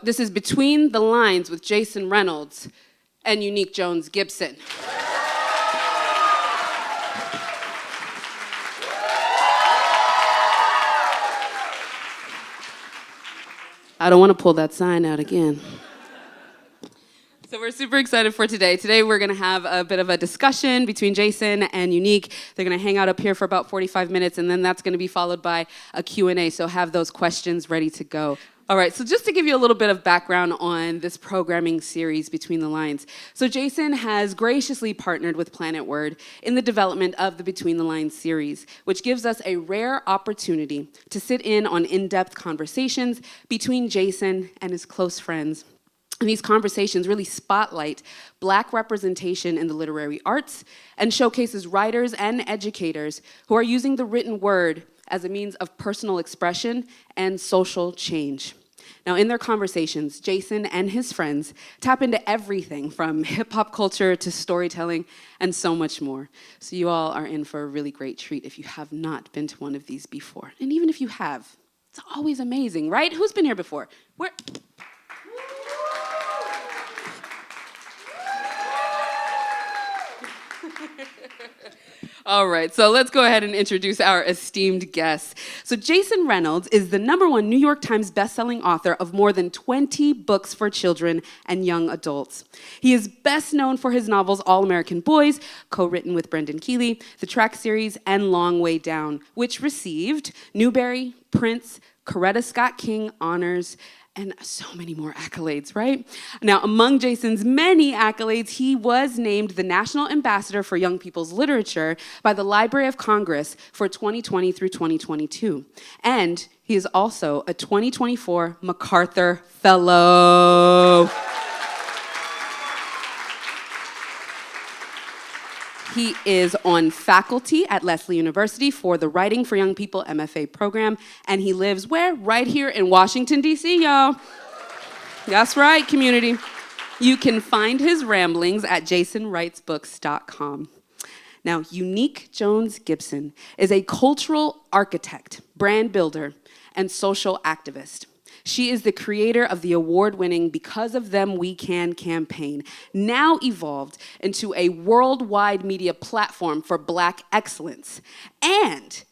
This is Between the Lines with Jason Reynolds and Eunique Jones Gibson. I don't want to pull that sign out again. So we're super excited for today. Today we're going to have a bit of a discussion between Jason and Eunique. They're going to hang out up here for about 45 minutes, and then that's going to be followed by a Q&A, so have those questions ready to go. All right, so just to give you a little bit of background on this programming series, Between the Lines. So Jason has graciously partnered with Planet Word in the development of the Between the Lines series, which gives us a rare opportunity to sit in on in-depth conversations between Jason and his close friends. And these conversations really spotlight Black representation in the literary arts and showcases writers and educators who are using the written word as a means of personal expression and social change. Now, in their conversations, Jason and his friends tap into everything from hip-hop culture to storytelling and so much more. So you all are in for a really great treat if you have not been to one of these before. And even if you have, it's always amazing, right? Who's been here before? All right, so let's go ahead and introduce our esteemed guests. So Jason Reynolds is the #1 New York Times bestselling author of more than 20 books for children and young adults. He is best known for his novels All American Boys, co-written with Brendan Keeley, the Track series, and Long Way Down, which received Newbery, Prince, Coretta Scott King honors, and so many more accolades, right? Now, among Jason's many accolades, he was named the National Ambassador for Young People's Literature by the Library of Congress for 2020 through 2022. And he is also a 2024 MacArthur Fellow. He is on faculty at Lesley University for the Writing for Young People MFA program, and he lives where? Right here in Washington, D.C., y'all. That's right, community. You can find his ramblings at jasonwritesbooks.com. Now, Eunique Jones Gibson is a cultural architect, brand builder, and social activist. She is the creator of the award-winning Because of Them We Can campaign, now evolved into a worldwide media platform for Black excellence, and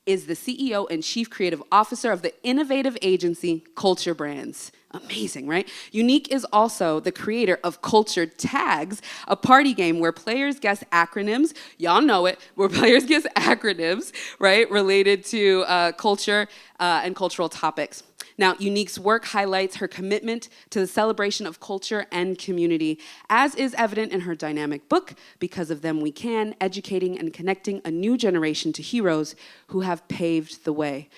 is the CEO and Chief Creative Officer of the innovative agency Culture Brands. Amazing, right? Eunique is also the creator of Culture Tags, a party game where players guess acronyms, y'all know it, where players guess acronyms, right, related to culture and cultural topics. Now, Eunique's work highlights her commitment to the celebration of culture and community, as is evident in her dynamic book, Because of Them We Can, educating and connecting a new generation to heroes who have paved the way.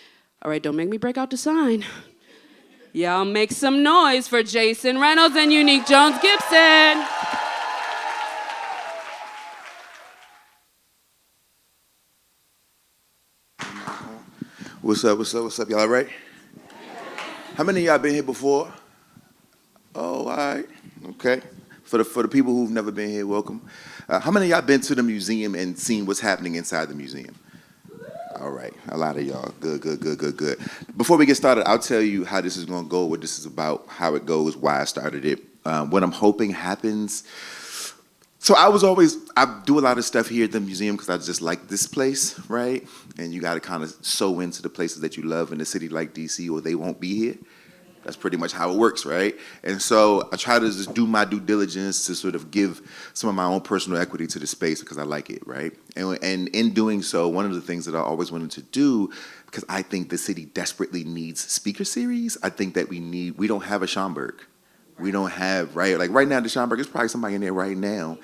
All right, don't make me break out the sign. Y'all make some noise for Jason Reynolds and Eunique Jones Gibson. What's up? Y'all all right? How many of y'all been here before? Oh, all right. Okay. For the people who've never been here, welcome. How many of y'all been to the museum and seen what's happening inside the museum? All right. A lot of y'all. Good. Before we get started, I'll tell you how this is going to go, what this is about, how it goes, why I started it, what I'm hoping happens. So I do a lot of stuff here at the museum because I just like this place, right? And you got to kind of sew into the places that you love in a city like DC or they won't be here. That's pretty much how it works, right? And so I try to just do my due diligence to sort of give some of my own personal equity to the space because I like it, right? And in doing so, one of the things that I always wanted to do, because I think the city desperately needs speaker series, I think that we don't have a Schomburg. We don't have, right? Like right now, the Schomburg, there's probably somebody in there right now,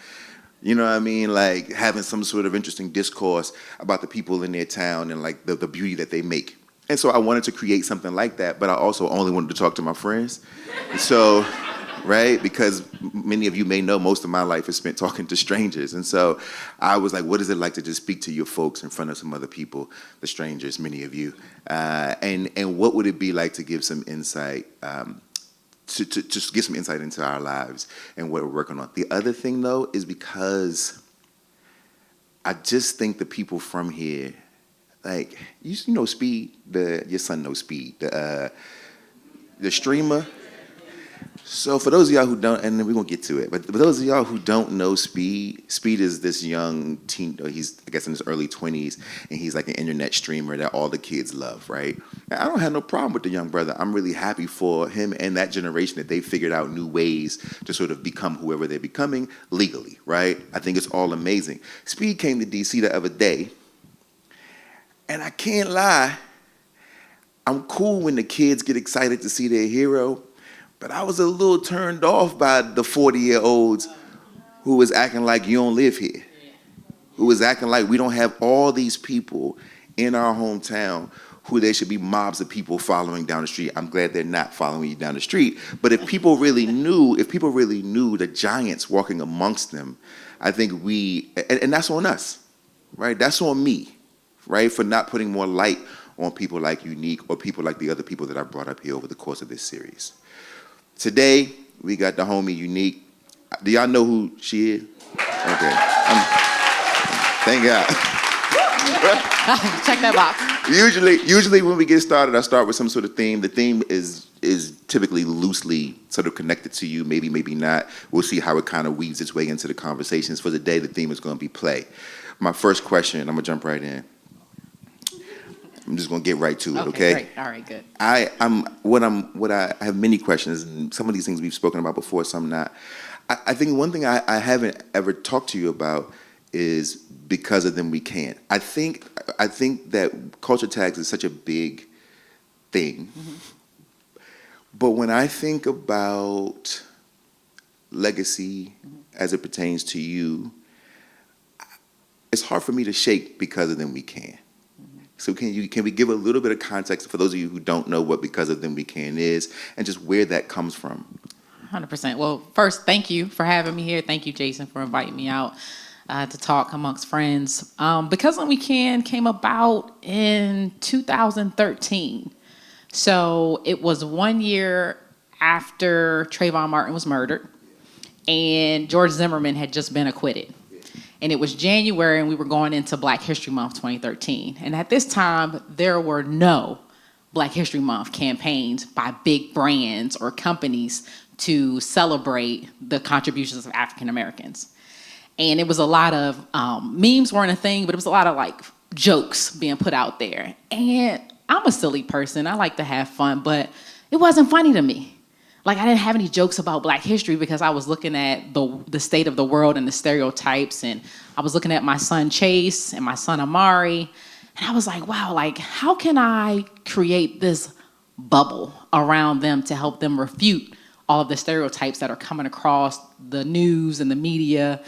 you know what I mean? Like having some sort of interesting discourse about the people in their town and like the beauty that they make. And so I wanted to create something like that, but I also only wanted to talk to my friends. So, right? Because many of you may know most of my life is spent talking to strangers. And so I was like, what is it like to just speak to your folks in front of some other people, the strangers, many of you? And what would it be like to give some insight to just get some insight into our lives and what we're working on. The other thing, though, is because I just think the people from here, like, you know Speed, your son knows Speed, the streamer. So for those of y'all who don't, and then we're gonna get to it, but for those of y'all who don't know Speed is this young teen, he's I guess in his early 20s, and he's like an internet streamer that all the kids love, right? And I don't have no problem with the young brother. I'm really happy for him and that generation that they figured out new ways to sort of become whoever they're becoming legally, right? I think it's all amazing. Speed came to DC the other day, and I can't lie, I'm cool when the kids get excited to see their hero, but I was a little turned off by the 40-year-olds who was acting like you don't live here, who was acting like we don't have all these people in our hometown who there should be mobs of people following down the street. I'm glad they're not following you down the street. But if people really knew the giants walking amongst them, I think and that's on us, right? That's on me, right? For not putting more light on people like Eunique or people like the other people that I brought up here over the course of this series. Today, we got the homie Eunique. Do y'all know who she is? Okay. Thank God. Check that box. Usually when we get started, I start with some sort of theme. The theme is typically loosely sort of connected to you, maybe not. We'll see how it kind of weaves its way into the conversations. For the day, the theme is going to be play. My first question, I'm going to jump right in. I'm just gonna get right to it, okay? Great. All right, good. I have many questions, and some of these things we've spoken about before, some not. I think one thing I haven't ever talked to you about is because of them we can't. I think that culture tags is such a big thing, but when I think about legacy as it pertains to you, it's hard for me to shake because of them we can. So can we give a little bit of context for those of you who don't know what Because of Them We Can is, and just where that comes from? 100%. Well, first, thank you for having me here. Thank you, Jason, for inviting me out to talk amongst friends. Because of Them We Can came about in 2013. So it was 1 year after Trayvon Martin was murdered, and George Zimmerman had just been acquitted. And it was January, and we were going into Black History Month 2013. And at this time, there were no Black History Month campaigns by big brands or companies to celebrate the contributions of African Americans. And it was a lot of, memes weren't a thing, but it was a lot of like jokes being put out there. And I'm a silly person. I like to have fun, but it wasn't funny to me. Like, I didn't have any jokes about Black history because I was looking at the state of the world and the stereotypes, and I was looking at my son Chase and my son Amari, and I was like, wow, like, how can I create this bubble around them to help them refute all of the stereotypes that are coming across the news and the media?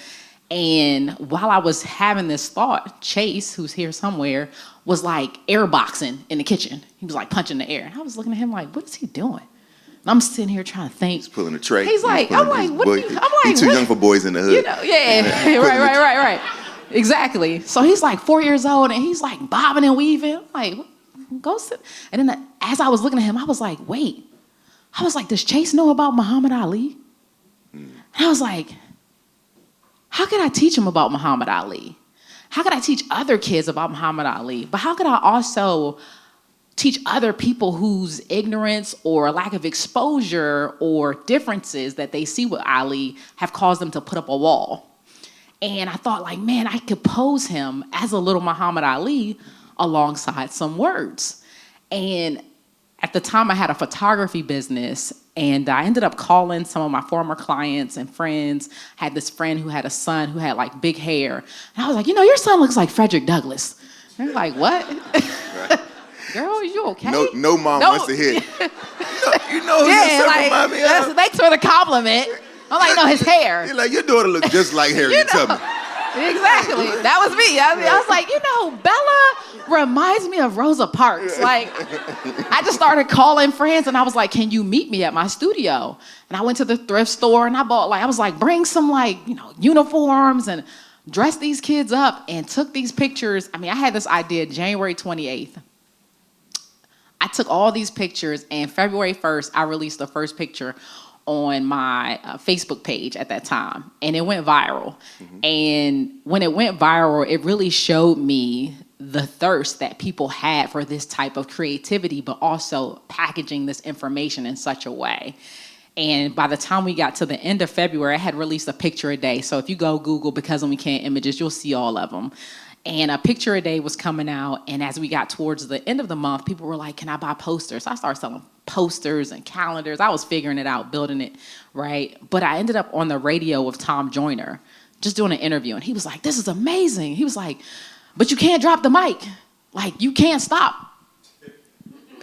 And while I was having this thought, Chase, who's here somewhere, was like airboxing in the kitchen. He was like punching the air. And I was looking at him like, what is he doing? And I'm sitting here trying to think. He's pulling a tray. He's like, I'm like, what are you? I'm like, he's too young for boys in the hood. You know, yeah, right. Exactly. So he's like 4 years old, and he's like bobbing and weaving. I'm like, go sit. And then as I was looking at him, I was like, wait. I was like, does Chase know about Muhammad Ali? And I was like, how could I teach him about Muhammad Ali? How could I teach other kids about Muhammad Ali? But how could I also teach other people whose ignorance or lack of exposure or differences that they see with Ali have caused them to put up a wall? And I thought, like, man, I could pose him as a little Muhammad Ali alongside some words. And at the time, I had a photography business, and I ended up calling some of my former clients and friends. I had this friend who had a son who had, like, big hair. And I was like, you know, your son looks like Frederick Douglass. And they're like, what? Girl, you okay? No mom wants to hear. You know who your son remind me of? Thanks for the compliment. I'm like, no, his hair. You're like, your daughter looks just like Harriet Tubman. Exactly. That was me. I was like, you know, Bella reminds me of Rosa Parks. Like, I just started calling friends, and I was like, can you meet me at my studio? And I went to the thrift store, and I was like, bring some, like, you know, uniforms and dress these kids up, and took these pictures. I mean, I had this idea January 28th. I took all these pictures, and February 1st, I released the first picture on my Facebook page at that time, and it went viral. And when it went viral, it really showed me the thirst that people had for this type of creativity, but also packaging this information in such a way. And by the time we got to the end of February, I had released a picture a day. So if you go Google Because When We Can images, you'll see all of them. And a picture a day was coming out. And as we got towards the end of the month, people were like, can I buy posters? So I started selling posters and calendars. I was figuring it out, building it, right? But I ended up on the radio with Tom Joyner, just doing an interview. And he was like, this is amazing. He was like, but you can't drop the mic. Like, you can't stop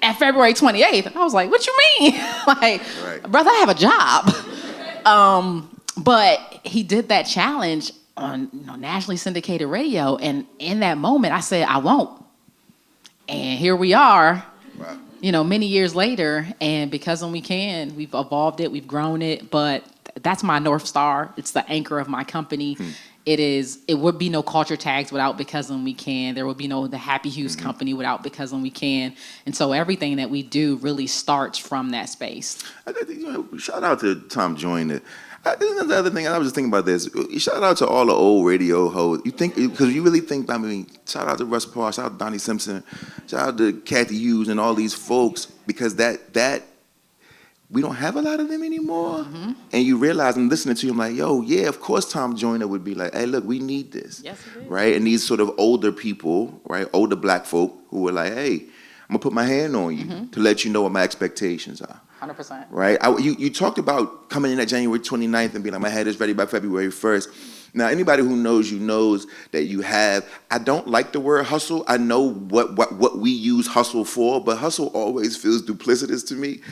at February 28th. I was like, what you mean? Like, right. Brother, I have a job. But he did that challenge on nationally syndicated radio. And in that moment, I said, I won't. And here we are, wow. Many years later. And Because When We Can, we've evolved it, we've grown it. But that's my North Star. It's the anchor of my company. It would be no culture tags without Because When We Can. There would be no The Happy Hughes Company without Because When We Can. And so everything that we do really starts from that space. Shout out to Tom Joyner. The other thing, I was just thinking about this. Shout out to all the old radio hosts. Because you really think, shout out to Russ Parr, shout out to Donnie Simpson, shout out to Kathy Hughes and all these folks, because that we don't have a lot of them anymore. Mm-hmm. And you realize, I'm listening to you, I'm like, yo, yeah, of course Tom Joyner would be like, hey, look, we need this. Yes, it is. Right? And these sort of older people, right, older black folk who were like, hey, I'm going to put my hand on you to let you know what my expectations are. 100%. Right? You talked about coming in at January 29th and being like, my head is ready by February 1st. Now, anybody who knows you knows that you have, I don't like the word hustle. I know what we use hustle for, but hustle always feels duplicitous to me,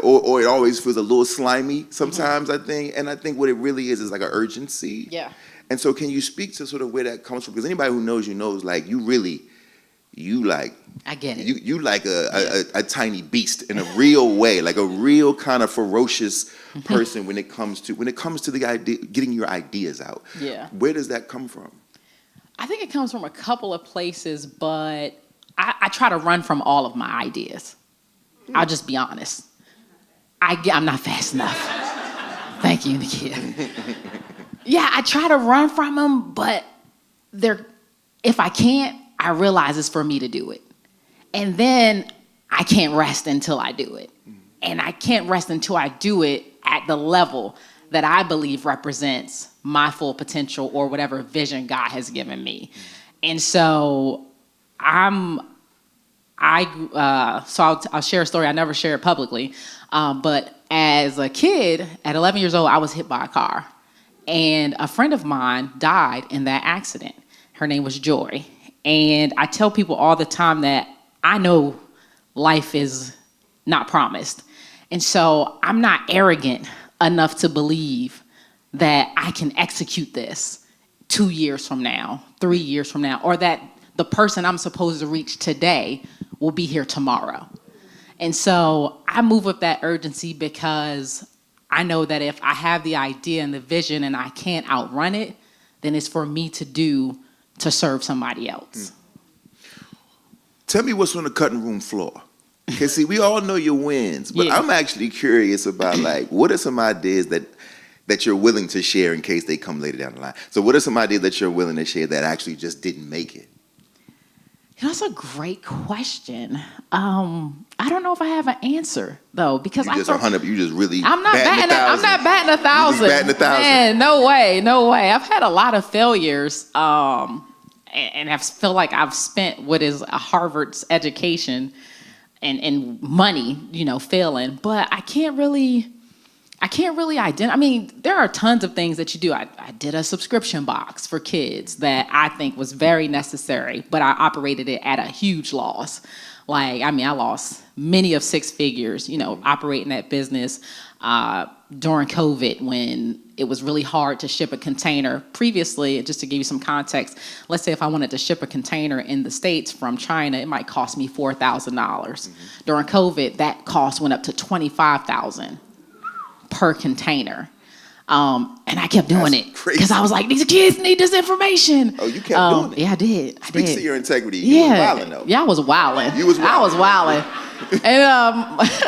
or it always feels a little slimy sometimes, I think. And I think what it really is like an urgency. Yeah. And so can you speak to sort of where that comes from? Because anybody who knows you knows, like, I get it. You like a tiny beast in a real way, like a real kind of ferocious person when it comes to the idea, getting your ideas out. Yeah. Where does that come from? I think it comes from a couple of places, but I try to run from all of my ideas. I'll just be honest. I'm not fast enough. Thank you, Eunique. Yeah, I try to run from them, but if I can't, I realize it's for me to do it. And then I can't rest until I do it. And I can't rest until I do it at the level that I believe represents my full potential or whatever vision God has given me. And so I'll share a story. I never share it publicly. But as a kid, at 11 years old, I was hit by a car. And a friend of mine died in that accident. Her name was Joy. And I tell people all the time that I know life is not promised. And so I'm not arrogant enough to believe that I can execute this 2 years from now, 3 years from now, or that the person I'm supposed to reach today will be here tomorrow. And so I move with that urgency because I know that if I have the idea and the vision and I can't outrun it, then it's for me to do to serve somebody else. Tell me what's on the cutting room floor. Because see, we all know your wins, but I'm actually curious about, like, what are some ideas that you're willing to share in case they come later down the line? So what are some ideas that you're willing to share that actually just didn't make it? That's a great question. I don't know if I have an answer though, because you just 100. You just really. I'm not batting 1,000. Batting 1,000. Man, no way. I've had a lot of failures, and I feel like I've spent what is a Harvard's education and money, failing. But I can't really identify. I mean, there are tons of things that you do. I did a subscription box for kids that I think was very necessary, but I operated it at a huge loss. I lost many of six figures, operating that business during COVID when it was really hard to ship a container. Previously, just to give you some context, let's say if I wanted to ship a container in the States from China, it might cost me $4,000. During COVID, that cost went up to $25,000 per container. And I kept doing it because I was like, these kids need this information. Oh, you kept doing it? Yeah, I did. Speaks to your integrity. Yeah. You was wilding, though. Yeah, I was wilding. You was wilding. I was wilding. And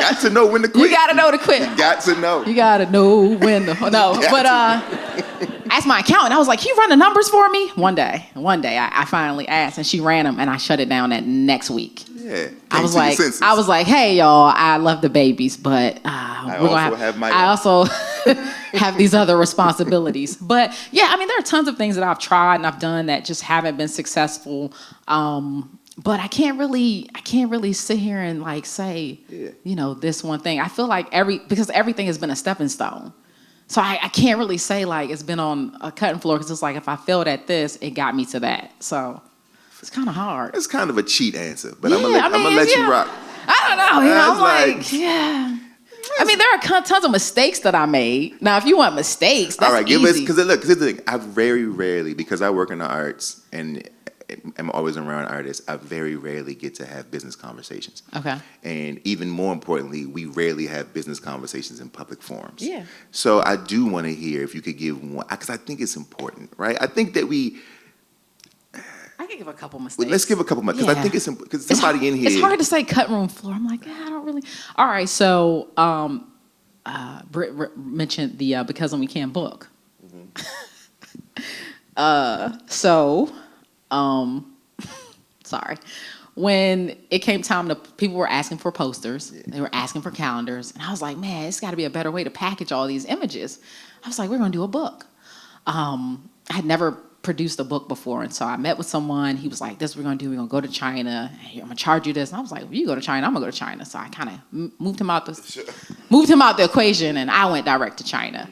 got to know when to quit. You got to know to quit. You got to know. You got to know when to. No, but asked my accountant. I was like, can you run the numbers for me? One day, I finally asked, and she ran them, and I shut it down that next week. Yeah. I was like, hey y'all, I love the babies, but I also have these other responsibilities. But yeah, I mean, there are tons of things that I've tried and I've done that just haven't been successful. But I can't really sit here and like say, this one thing. I feel like because everything has been a stepping stone. So I can't really say like it's been on a cutting floor, because it's like if I failed at this, it got me to that. So it's kind of hard. It's kind of a cheat answer, but I'm gonna let you rock. I don't know. I'm like, yeah. I mean, there are tons of mistakes that I made. Now, if you want mistakes, that's all right. easy. Because here's the thing. I very rarely, because I work in the arts and I'm always around artists, I very rarely get to have business conversations. Okay. And even more importantly, we rarely have business conversations in public forums. Yeah. So I do want to hear if you could give one, because I think it's important, right? I think that I can give a couple mistakes. Let's give a couple more, because I think it's because somebody in here. It's hard to say cut room floor. I'm like, I don't really. All right, so Britt mentioned the Because When We Can book. Sorry. When it came time people were asking for posters. Yeah. They were asking for calendars. And I was like, man, it's got to be a better way to package all these images. I was like, we're going to do a book. I had never produced a book before. And so I met with someone. He was like, this is what we're going to do. We're going to go to China. I'm going to charge you this. And I was like, well, you go to China, I'm going to go to China. So I kind of moved him out the equation, and I went direct to China.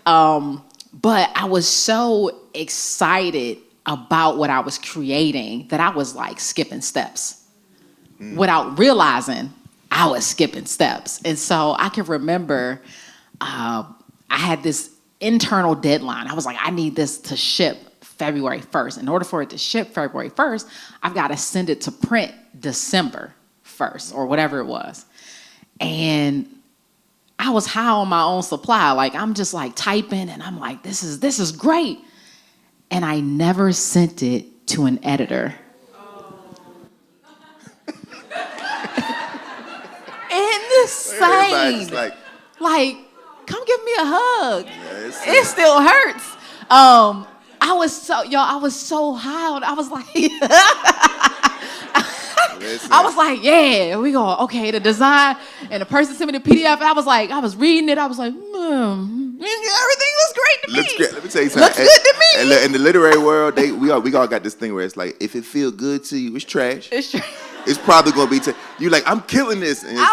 But I was so excited about what I was creating that I was like skipping steps without realizing I was skipping steps. And so I can remember I had this internal deadline. I was like, I need this to ship February 1st. In order for it to ship February 1st, I've got to send it to print December 1st or whatever it was. And I was high on my own supply. Like, I'm just like typing and I'm like, this is great. And I never sent it to an editor. Insane. Like, come give me a hug. Yeah, it still hurts. I was so high. I was like, I was like, yeah, we go. Okay, the design, and the person sent me the PDF. I was reading it. I was like, everything looks great to me. Looks great. Let me tell you something. Looks good to me. And in the literary world, we all got this thing where it's like, if it feels good to you, it's trash. It's trash. It's probably gonna be. You're like, I'm killing this, and it's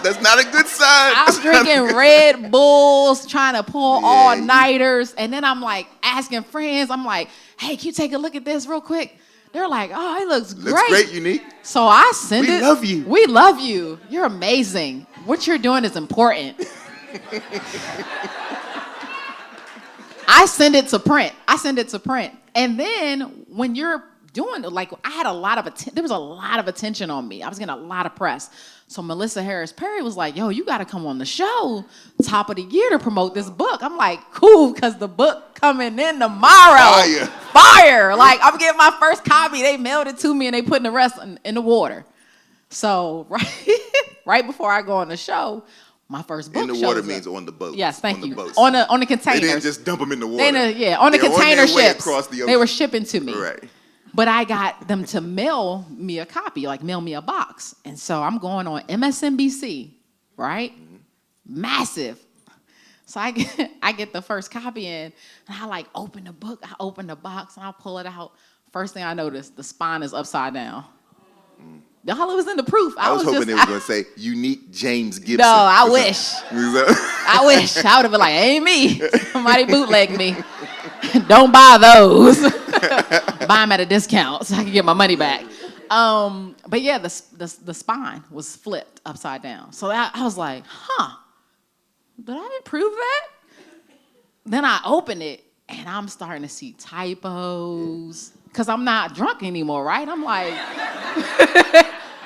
that's not a good sign. I was drinking Red Bulls, trying to pull all-nighters, and then I'm like asking friends. I'm like, hey, can you take a look at this real quick? They're like, oh, it looks great. Looks great, Eunique. So I send it. We love you. We love you. You're amazing. What you're doing is important. I send it to print. And then when you're doing it, like, I had there was a lot of attention on me. I was getting a lot of press. So Melissa Harris Perry was like, yo, you got to come on the show top of the year to promote this book. I'm like, cool, because the book coming in tomorrow. Fire. Like, I'm getting my first copy. They mailed it to me, and they putting the rest in the water. So right before I go on the show, my first book shows up. In the water means on the boat. Yes, thank you. On the containers. They didn't just dump them in the water. On the container ships. The they were shipping to me. Right. But I got them to mail me a copy, like mail me a box. And so I'm going on MSNBC, right? Mm-hmm. Massive. So I get the first copy in, and I like open the book. I open the box, and I pull it out. First thing I noticed, the spine is upside down. Y'all, it was in the proof. I was hoping they were going to say Eunique Jones Gibson. No, I wish. I wish. I would have been like, ain't me. Somebody bootlegged me. Don't buy those. Buy them at a discount so I can get my money back. But yeah, the spine was flipped upside down. So I was like, did I improve that? Then I opened it, and I'm starting to see typos. Because I'm not drunk anymore, right? I'm like,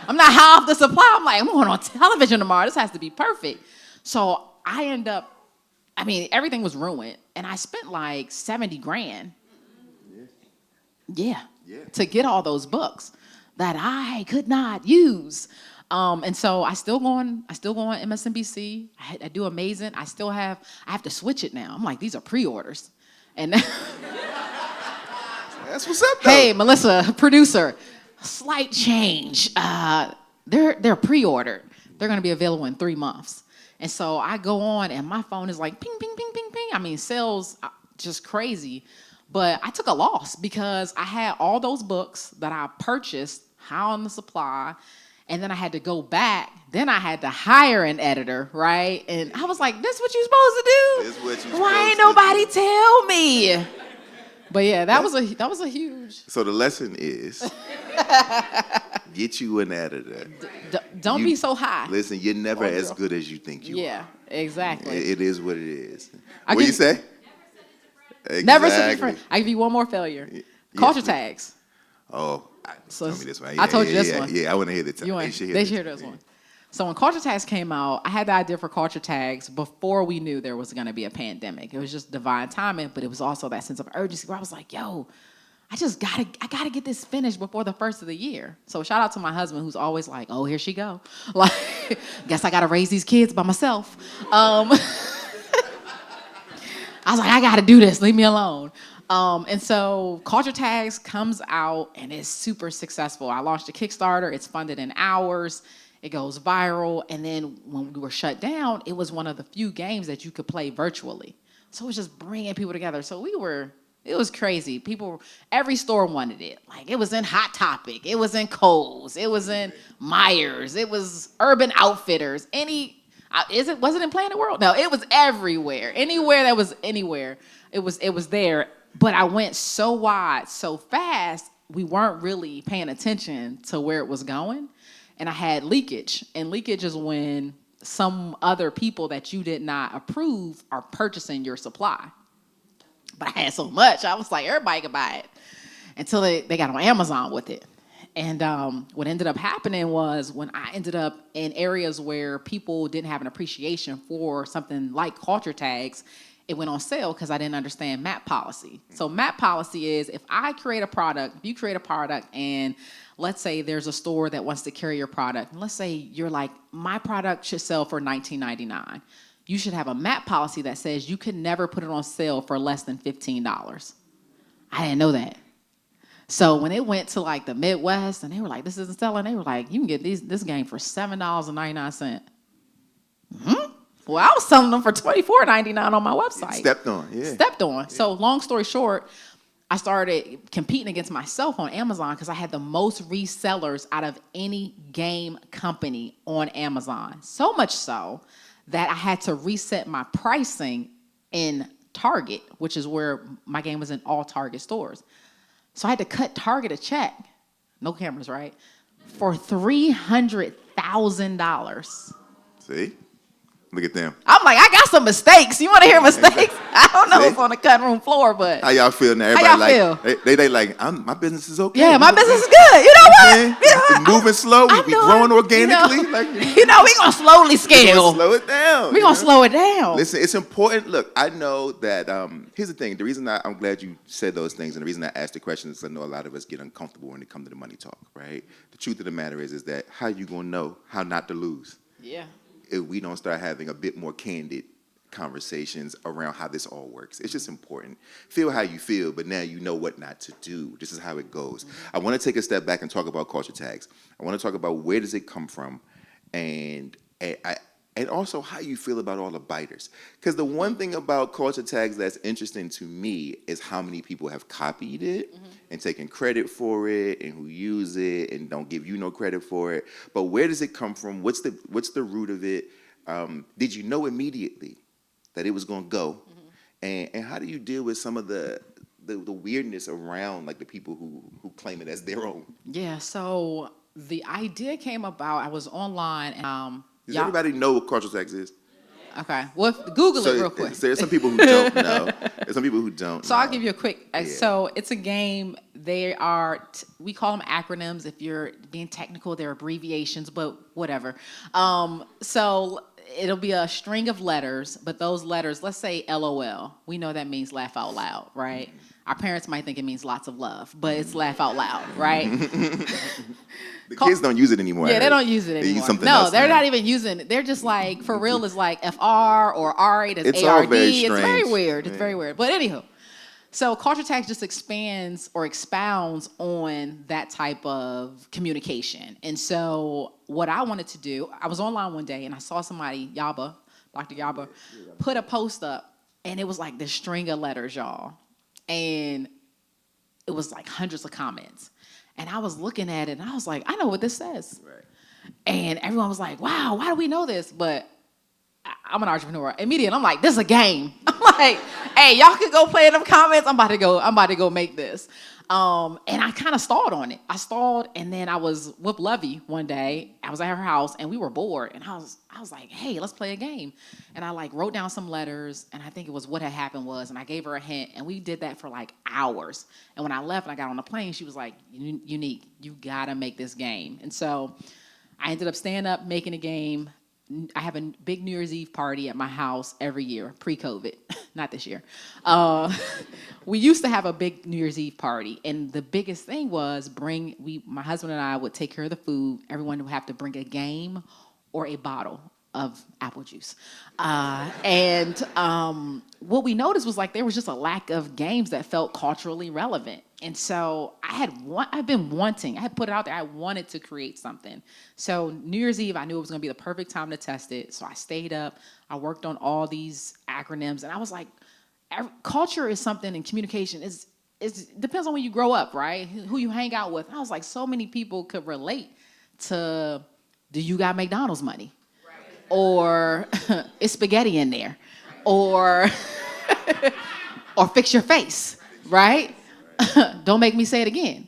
I'm not high off the supply. I'm like, I'm going on television tomorrow. This has to be perfect. So I end up, everything was ruined. And I spent like $70,000. Yeah. To get all those books that I could not use. And so I still go on MSNBC. I do amazing. I have to switch it now. I'm like, these are pre-orders. And that's what's up, though. Hey, Melissa, producer, slight change. They're pre-ordered. They're going to be available in 3 months. And so I go on, and my phone is like, ping, ping, ping, ping, ping. I mean, sales just crazy. But I took a loss because I had all those books that I purchased, high on the supply, and then I had to go back. Then I had to hire an editor, right? And I was like, this what you supposed to do? This what you Why ain't supposed to nobody do? tell me? But yeah, that was a huge. So the lesson is, get you an editor. Don't be so high. Listen, you're never Oh, as girl. good as you think you are. Yeah, exactly. It is what it is. I What do you give- say? Never Exactly. such a friend. I give you one more failure. Culture tags. Oh, So tell me this one. I told you this yeah, one. Yeah, I want to hear the time. They should hear this one. So when culture tags came out, I had the idea for culture tags before we knew there was going to be a pandemic. It was just divine timing, but it was also that sense of urgency where I was like, yo, I gotta get this finished before the first of the year. So shout out to my husband who's always like, oh, here she go. Like, guess I gotta raise these kids by myself. I was like, I gotta do this, leave me alone. And so Culture Tags comes out and it's super successful. I launched a Kickstarter, it's funded in hours, it goes viral, and then when we were shut down, it was one of the few games that you could play virtually. So it was just bringing people together. So it was crazy. Every store wanted it. Like, it was in Hot Topic, it was in Kohl's, it was in Myers, it was Urban Outfitters, was it in Planet World? No, it was everywhere. Anywhere that was anywhere, it was there. But I went so wide, so fast, we weren't really paying attention to where it was going. And I had leakage. And leakage is when some other people that you did not approve are purchasing your supply. But I had so much, I was like, everybody could buy it. Until they got on Amazon with it. And what ended up happening was when I ended up in areas where people didn't have an appreciation for something like culture tags, it went on sale because I didn't understand MAP policy. So MAP policy is if you create a product and let's say there's a store that wants to carry your product, and let's say you're like, my product should sell for $19.99. You should have a MAP policy that says you can never put it on sale for less than $15. I didn't know that. So when it went to like the Midwest and they were like, this isn't selling, they were like, you can get this game for $7.99. Well, I was selling them for $24.99 on my website. Stepped on, yeah. Stepped on. So long story short, I started competing against myself on Amazon because I had the most resellers out of any game company on Amazon. So much so that I had to reset my pricing in Target, which is where my game was in all Target stores. So I had to cut Target a check, no cameras, right, for $300,000. See? Look at them. I'm like, I got some mistakes. You want to hear mistakes? I don't know what's on the cutting room floor, but How y'all feel now? How y'all Everybody they like, my business is okay. yeah, my business is good. You know what? It's moving slow. We growing organically. We gonna slowly scale. Slow it down. We gonna slow it down. Listen, it's important. Look, I know that, here's the thing. The reason I'm glad you said those things and the reason I asked the question is I know a lot of us get uncomfortable when it comes to the money talk, right? The truth of the matter is that how you gonna know how not to lose? Yeah. If we don't start having a bit more candid conversations around how this all works. It's just important. Feel how you feel, but now you know what not to do. This is how it goes. I want to take a step back and talk about culture tags. I want to talk about where does it come from and also how you feel about all the biters. Because the one thing about culture tags that's interesting to me is how many people have copied it and taken credit for it and who use it and don't give you no credit for it. But where does it come from? What's the root of it? Did you know immediately that it was going to go? And how do you deal with some of the weirdness around like the people who claim it as their own? Yeah, so the idea came about, I was online and Does everybody know what culture tags is? Okay, well, Google it real quick. So there's some people who don't know. There's some people who don't know. I'll give you a quick, so it's a game, they are, we call them acronyms. If you're being technical, they're abbreviations, but whatever. So it'll be a string of letters, but those letters, let's say LOL, we know that means laugh out loud, right? Our parents might think it means lots of love, but it's laugh out loud, right? The kids don't use it anymore. Yeah, they don't use it anymore. They use something else they're now. not even using it. They're just like, for real, it's like FR or R8 is It's all ARD. very It's very strange. weird. It's Yeah. very weird. But anywho, So culture tags just expands or expounds on that type of communication. And so what I wanted to do, I was online one day and I saw somebody, Dr. Yaba, put a post up, and it was like this string of letters, y'all. And it was like hundreds of comments. And I was looking at it and I was like, I know what this says. Right. And everyone was like, wow, why do we know this? But I'm an entrepreneur. Immediately, I'm like, this is a game. I'm like, hey, y'all can go play in them comments. I'm about to go make this. And I kind of stalled on it. I stalled, and then I was with Lovey one day. I was at her house, and we were bored. And I was like, hey, let's play a game. And I like wrote down some letters, and I think it was what had happened was, and I gave her a hint, and we did that for like hours. And when I left and I got on the plane, she was like, Eunique, you gotta make this game. And so I ended up staying up, making a game. I have a big New Year's Eve party at my house every year, pre-COVID, not this year. We used to have a big New Year's Eve party, and the biggest thing was my husband and I would take care of the food. Everyone would have to bring a game or a bottle of apple juice. What we noticed was like there was just a lack of games that felt culturally relevant. And so I had put it out there, I wanted to create something. So New Year's Eve, I knew it was gonna be the perfect time to test it. So I stayed up, I worked on all these acronyms, and I was like, culture is something, and communication is depends on when you grow up, right? Who you hang out with. And I was like, so many people could relate to, do you got McDonald's money? Right. Or is spaghetti in there? Right. Or fix your face, right? Don't make me say it again.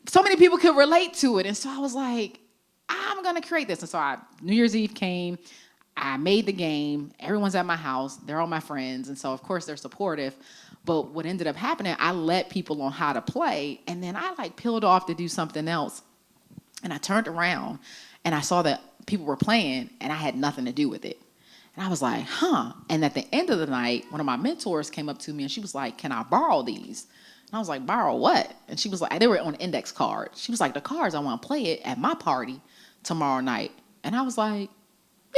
So many people could relate to it. And so I was like, I'm going to create this. And so New Year's Eve came. I made the game. Everyone's at my house. They're all my friends. And so, of course, they're supportive. But what ended up happening, I let people on how to play. And then I like peeled off to do something else. And I turned around and I saw that people were playing and I had nothing to do with it. And I was like, huh. And at the end of the night, one of my mentors came up to me and she was like, can I borrow these? And I was like, borrow what? And she was like, they were on index cards. She was like, the cards, I want to play it at my party tomorrow night. And I was like,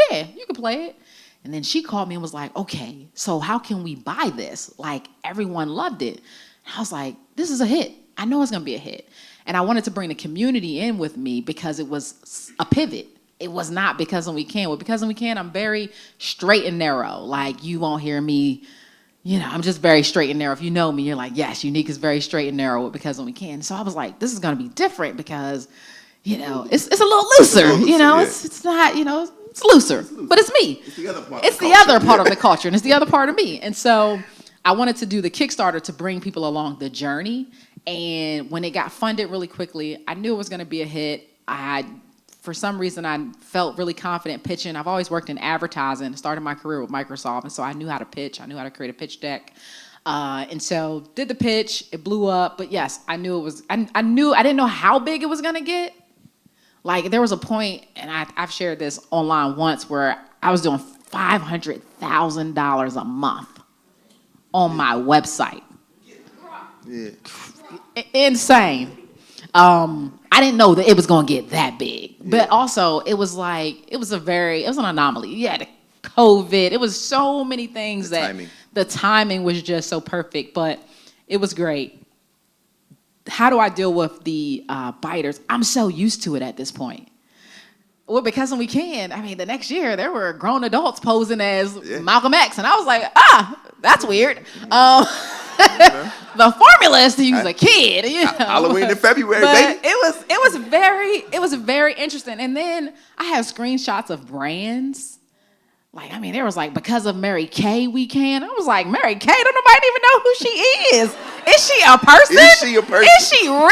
yeah, you can play it. And then she called me and was like, okay, so how can we buy this? Like, everyone loved it. And I was like, this is a hit. I know it's going to be a hit. And I wanted to bring the community in with me because it was a pivot. It was not Because When We Can. With Because When We Can, I'm very straight and narrow. Like, you won't hear me. I'm just very straight and narrow. If you know me, you're like, yes, Eunique is very straight and narrow with Because When We Can. So I was like, this is going to be different because, it's a little looser. It's not, it's looser. But it's me. It's the other part. It's the other part of the culture, and it's the other part of me. And so I wanted to do the Kickstarter to bring people along the journey. And when it got funded really quickly, I knew it was going to be a hit. For some reason, I felt really confident pitching. I've always worked in advertising, started my career with Microsoft, and so I knew how to pitch. I knew how to create a pitch deck. And so did the pitch, it blew up. But yes, I knew it was, I didn't know how big it was going to get. Like, there was a point, and I've shared this online once, where I was doing $500,000 a month on my website. Yeah. Insane. I didn't know that it was going to get that big. But also, it was an anomaly. Yeah, the COVID. It was so many things the timing was just so perfect. But it was great. How do I deal with the biters? I'm so used to it at this point. Well, Because When We Can, the next year, there were grown adults posing as Malcolm X. And I was like, that's weird. The formula is to use a kid, Halloween in February, but baby. It was very interesting. And then I have screenshots of brands. Like, there was like, because of Mary Kay, we can. I was like, Mary Kay? Don't nobody even know who she is. Is she a person? Is she real?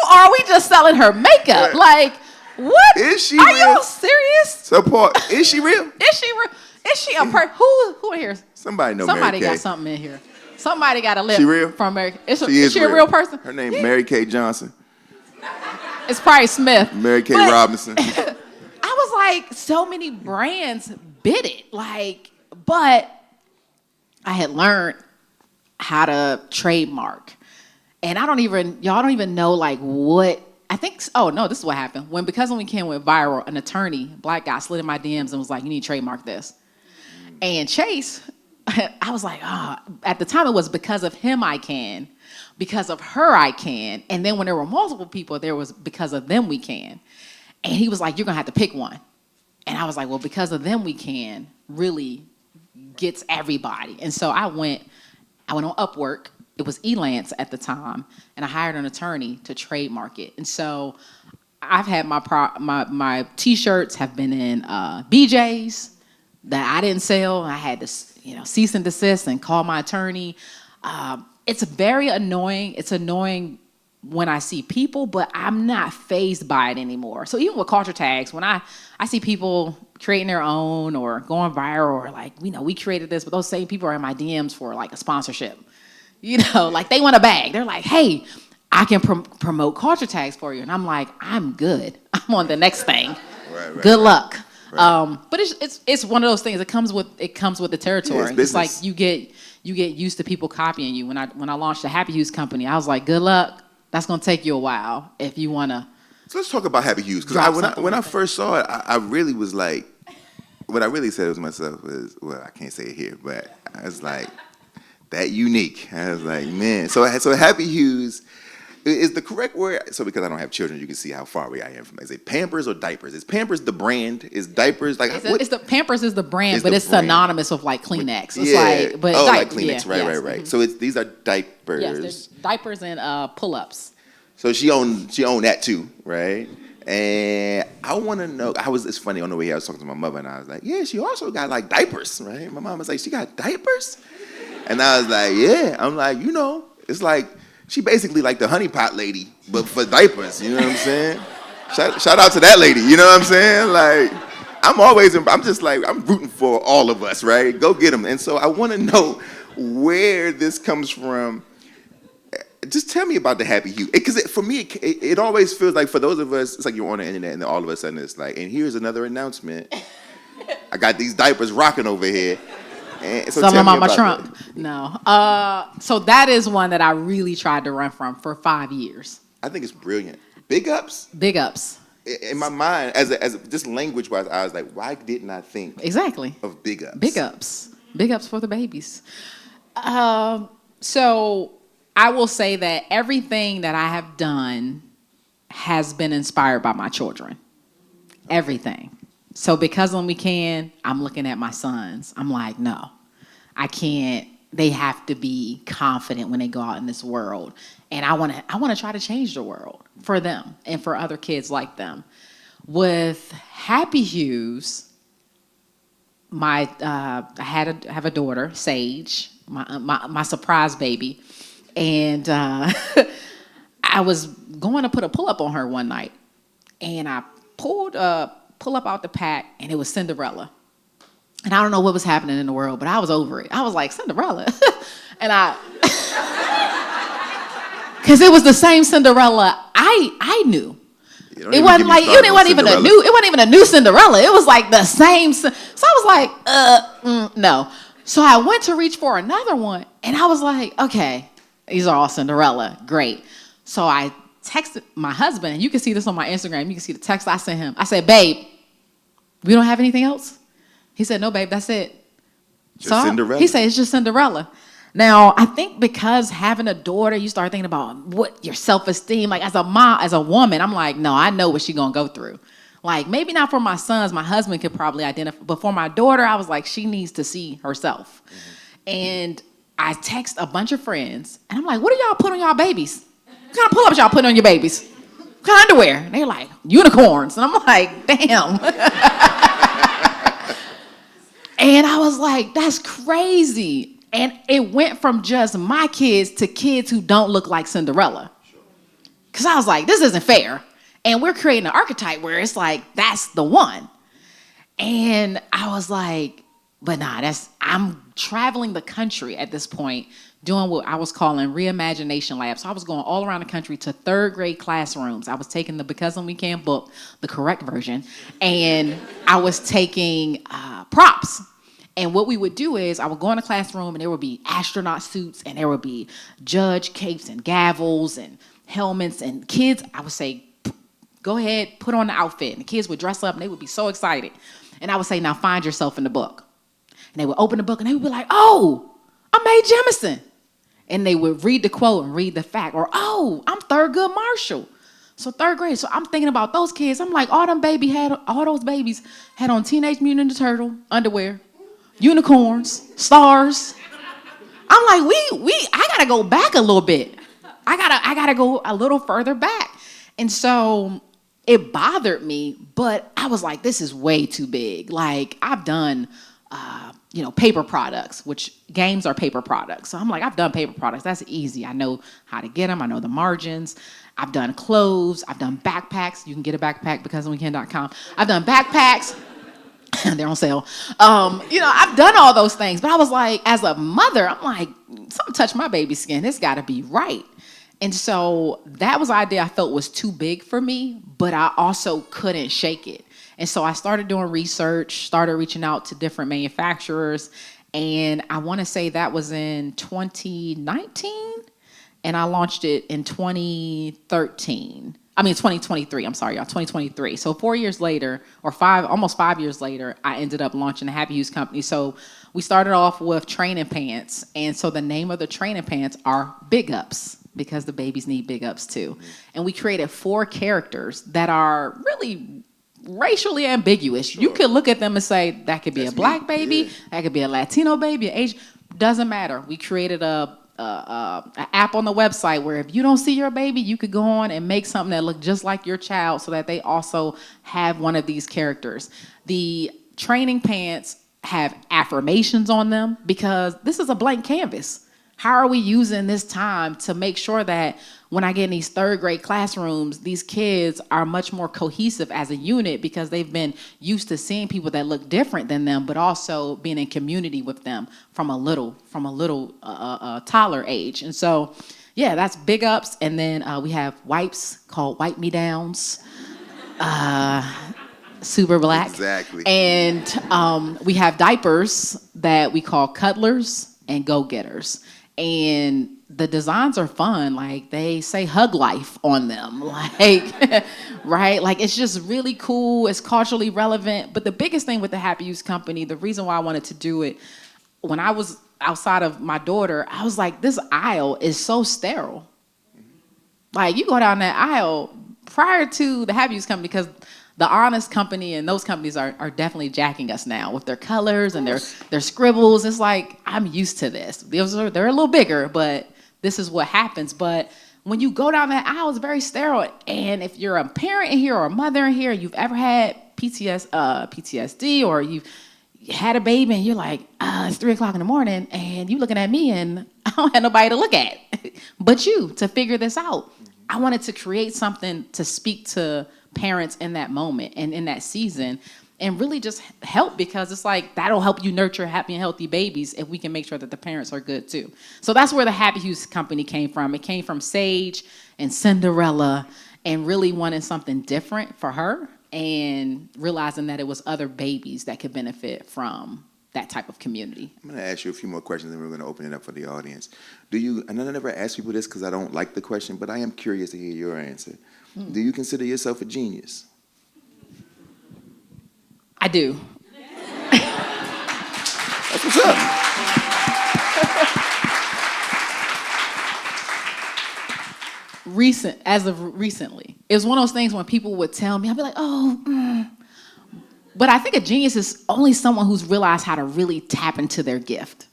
Or are we just selling her makeup? Right. Like, what? Is she real? Are you serious? Support. Is she real? Is she real? Is she a person? Who in here? Somebody know Somebody Mary Kay. Got something in here. Somebody got a lip. She real? From Mary. Is she a real person? Her name is Mary Kay Johnson. It's probably Smith. Mary Kay Robinson. I was like, so many brands bid it. Like, but I had learned how to trademark. And y'all don't even know like what, this is what happened. When Because When We Can went viral, an attorney, black guy, slid in my DMs and was like, you need to trademark this. And Chase, I was like, at the time it was because of him I can, because of her I can. And then when there were multiple people, there was because of them we can. And he was like, you're going to have to pick one. And I was like, well, because of them we can really gets everybody. And so I went on Upwork. It was Elance at the time. And I hired an attorney to trademark it. And so I've had my T-shirts have been in BJ's that I didn't sell. I had to, cease and desist and call my attorney. It's very annoying. It's annoying when I see people, but I'm not fazed by it anymore. So even with culture tags, when I see people creating their own or going viral or like, we created this, but those same people are in my DMs for like a sponsorship. Like they want a bag. They're like, hey, I can promote culture tags for you. And I'm like, I'm good. I'm on the next thing. Right, good luck. Right. But it's one of those things. It comes with the territory. It's like you get used to people copying you. When I launched the Happy Hughes company, I was like, good luck. That's gonna take you a while if you wanna. So let's talk about Happy Hughes, because when I first saw it, I really was like, what I really said to myself was, well, I can't say it here, but I was like, that Eunique. I was like, man. So Happy Hughes is the correct word. So because I don't have children, you can see how far away I am from. Is it Pampers or diapers? Is Pampers the brand? Is diapers like? It's the Pampers is the brand, but it's synonymous with like Kleenex. It's like, but like Kleenex, right. Mm-hmm. So these are diapers. Yes, diapers and pull-ups. So she owned that too, right? And I want to know. It's funny on the way here, I was talking to my mother, and I was like, yeah, she also got like diapers, right? My mom was like, she got diapers, and I was like, yeah. I'm like, it's like. She basically like the honeypot lady, but for diapers, you know what I'm saying? Shout out to that lady, you know what I'm saying? Like, I'm just like, I'm rooting for all of us, right? Go get them. And so I want to know where this comes from. Just tell me about the Happy Hughes. Because for me, it always feels like for those of us, it's like you're on the internet and then all of a sudden it's like, and here's another announcement. I got these diapers rocking over here. So some of them on my trunk. No. So that is one that I really tried to run from for 5 years. I think it's brilliant. Big ups? Big ups. In my mind, as just language-wise, I was like, why didn't I think of big ups? Big ups. Big ups for the babies. So I will say that everything that I have done has been inspired by my children. Everything. So because when we can, I'm looking at my sons. I'm like, no, I can't. They have to be confident when they go out in this world. And I want to try to change the world for them and for other kids like them. With Happy Hughes, I have a daughter, Sage, my surprise baby. And I was going to put a pull-up on her one night. And I pulled up out the pack, and it was Cinderella. And I don't know what was happening in the world, but I was over it. I was like, Cinderella? And because it was the same Cinderella I knew. It wasn't like, it wasn't even a new Cinderella. It was like the same. So I was like, no. So I went to reach for another one, and I was like, okay, these are all Cinderella. Great. So I texted my husband, and you can see this on my Instagram. You can see the text I sent him. I said, babe, we don't have anything else? He said, no, babe, that's it. Cinderella? He said, it's just Cinderella. Now, I think because having a daughter, you start thinking about what your self-esteem, like as a mom, as a woman, I'm like, no, I know what she's going to go through. Like, maybe not for my sons, my husband could probably identify, but for my daughter, I was like, she needs to see herself. Mm-hmm. And I text a bunch of friends, and I'm like, what do y'all put on y'all babies? What kind of pull-ups y'all put on your babies? What kind of underwear? And they're like, unicorns. And I'm like, damn. And I was like, that's crazy. And it went from just my kids to kids who don't look like Cinderella. Because I was like, this isn't fair. And we're creating an archetype where it's like, that's the one. And I was like, but nah, I'm traveling the country at this point, doing what I was calling reimagination labs. So I was going all around the country to third grade classrooms. I was taking the Because When We Can book, the correct version, and I was taking props. And what we would do is I would go in a classroom, and there would be astronaut suits, and there would be judge capes and gavels and helmets, and kids, I would say, go ahead, put on the outfit. And the kids would dress up, and they would be so excited. And I would say, now find yourself in the book. And they would open the book and they would be like, oh, I'm Mae Jemison. And they would read the quote and read the fact. Or, oh, I'm Thurgood Marshall. So third grade. So I'm thinking about those kids. I'm like, all those babies had on Teenage Mutant Ninja Turtle underwear, unicorns, stars. I'm like, I gotta go back a little bit. I gotta go a little further back. And so it bothered me, but I was like, this is way too big. Like, I've done, paper products, which games are paper products. So I'm like, I've done paper products. That's easy. I know how to get them. I know the margins. I've done clothes. I've done backpacks. You can get a backpack becausewecan.com. I've done backpacks. They're on sale. I've done all those things. But I was like, as a mother, I'm like, something touched my baby's skin. It's got to be right. And so that was an idea I felt was too big for me, but I also couldn't shake it. And so I started doing research, started reaching out to different manufacturers. And I want to say that was in 2019. And I launched it in 2023. I'm sorry, y'all, 2023. So 4 years later, or almost 5 years later, I ended up launching the Happy Use Company. So we started off with training pants. And so the name of the training pants are Big Ups, because the babies need big ups too. And we created 4 characters that are really racially ambiguous. Sure. You could look at them and say, that could be a black baby, that could be a Latino baby, an Asian, doesn't matter. We created an app on the website where if you don't see your baby, you could go on and make something that looked just like your child so that they also have one of these characters. The training pants have affirmations on them because this is a blank canvas. How are we using this time to make sure that when I get in these third grade classrooms, these kids are much more cohesive as a unit because they've been used to seeing people that look different than them, but also being in community with them from a little toddler age. And so, yeah, that's Big Ups. And then we have wipes called Wipe Me Downs. Super black. Exactly. And we have diapers that we call Cuddlers and Go-Getters. And the designs are fun. Like, they say hug life on them. Like, right? Like, it's just really cool. It's culturally relevant. But the biggest thing with the Happy Use Company, the reason why I wanted to do it, when I was outside of my daughter, I was like, this aisle is so sterile. Like, you go down that aisle prior to the Happy Use Company, because the Honest Company and those companies are definitely jacking us now with their colors and their scribbles. It's like, I'm used to this. They're a little bigger, but this is what happens. But when you go down that aisle, it's very sterile. And if you're a parent in here or a mother in here, you've ever had PTSD, or you've had a baby and you're like, it's 3:00 in the morning, and you looking at me and I don't have nobody to look at but you to figure this out. I wanted to create something to speak to parents in that moment and in that season and really just help, because it's like that'll help you nurture happy and healthy babies if we can make sure that the parents are good too. So that's where the Happy Use Company came from. It came from Sage and Cinderella and really wanting something different for her and realizing that it was other babies that could benefit from that type of community. I'm going to ask you a few more questions, and we're going to open it up for the audience. And I never ask people this because I don't like the question, but I am curious to hear your answer. Do you consider yourself a genius? I do. That's what's up. As of recently. It was one of those things when people would tell me, I'd be like, But I think a genius is only someone who's realized how to really tap into their gift.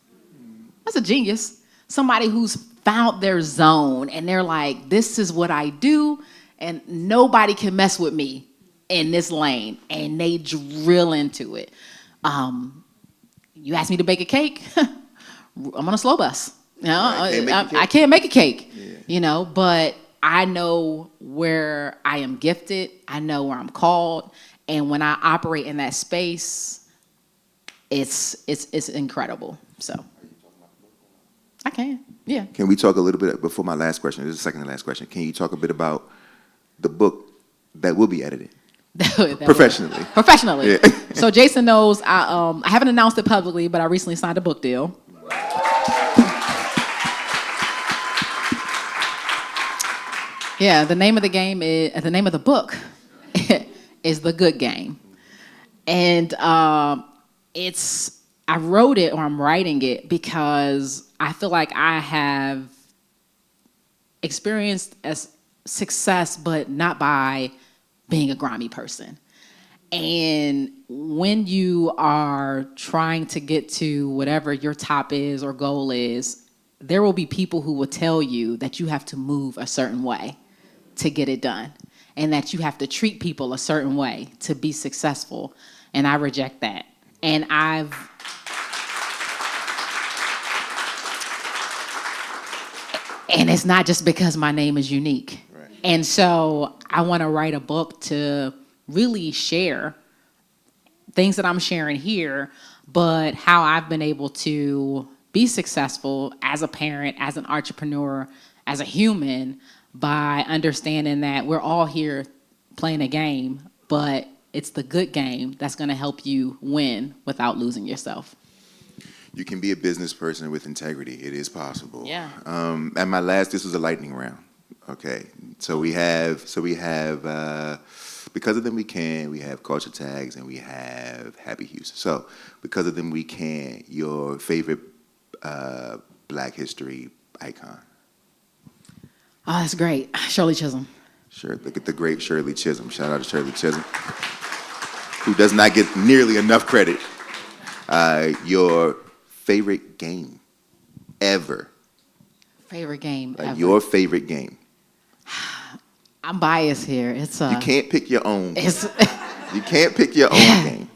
That's a genius. Somebody who's found their zone and they're like, this is what I do, and nobody can mess with me in this lane, and they drill into it. You ask me to bake a cake, I'm on a slow bus. I can't make a cake, but I know where I am gifted. I know where I'm called. And when I operate in that space, it's incredible. So I can, yeah. Can we talk a little bit, before my last question, this is the second to last question, can you talk a bit about the book that will be edited? Professionally. Professionally. Yeah. So Jason knows, I haven't announced it publicly, but I recently signed a book deal. Yeah, the name of the book is The Good Game. And I I wrote it, or I'm writing it, because I feel like I have experienced as success, but not by being a grimy person. And when you are trying to get to whatever your top is or goal is, there will be people who will tell you that you have to move a certain way to get it done, and that you have to treat people a certain way to be successful. And I reject that. And it's not just because my name is Eunique. Right. And so I want to write a book to really share things that I'm sharing here, but how I've been able to be successful as a parent, as an entrepreneur, as a human, by understanding that we're all here playing a game, but it's the good game that's going to help you win without losing yourself. You can be a business person with integrity. It is possible. Yeah. At my last, this was a lightning round. Okay. So we have Because of Them We Can, we have culture tags, and we have Happy Hughes. So Because of Them We Can, your favorite Black history icon. Oh, that's great. Shirley Chisholm. Sure. Look at the great Shirley Chisholm. Shout out to Shirley Chisholm, who does not get nearly enough credit. Your favorite game ever. Favorite game Like ever. your favorite game. I'm biased here. It's You can't pick your own. It's You can't pick your own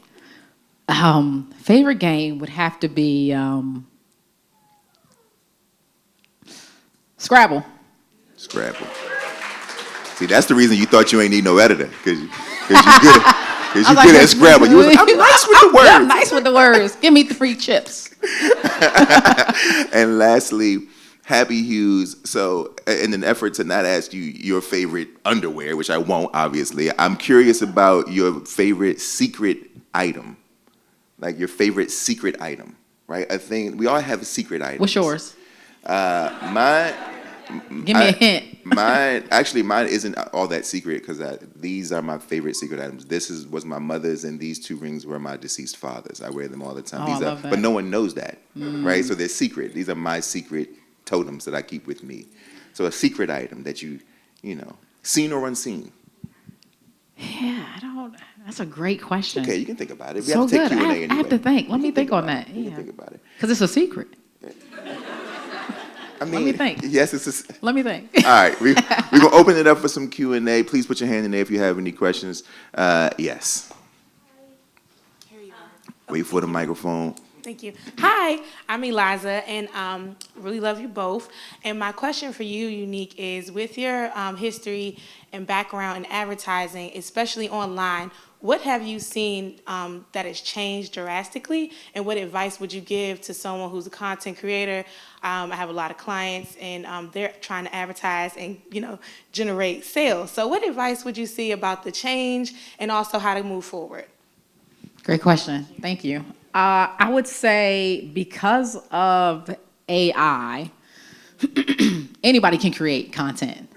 game. favorite game would have to be Scrabble. Scrabble. See, that's the reason you thought you ain't need no editor, because you good at Scrabble. You was like, I'm nice with the words. I'm nice with the words. Give me 3 chips. And lastly, Happy Hughes. So, in an effort to not ask you your favorite underwear, which I won't, obviously, I'm curious about your favorite secret item. Like your favorite secret item, right? I think we all have a secret item. What's yours? Mine. Give me a hint. Mine isn't all that secret, because these are my favorite secret items. This was my mother's, and these 2 rings were my deceased father's. I wear them all the time. Oh, I love that. But no one knows that, right? So they're secret. These are my secret totems that I keep with me. So a secret item that you seen or unseen. Yeah, I don't. That's a great question. Okay, you can think about it. We So have to take good. Q&A I anyway. have to think. Let me think on that. You Yeah. can think about it. Because it's a secret. I mean, Let me think. Yes, it's a... Let me think. All right, we're going to open it up for some Q&A. Please put your hand in there if you have any questions. Yes. Here you are. Wait for the microphone. Thank you. Hi, I'm Eliza, and really love you both. And my question for you, Eunique, is with your history and background in advertising, especially online, what have you seen that has changed drastically, and what advice would you give to someone who's a content creator? I have a lot of clients, and they're trying to advertise and generate sales. So what advice would you see about the change and also how to move forward? Great question. Thank you. I would say because of AI, anybody can create content.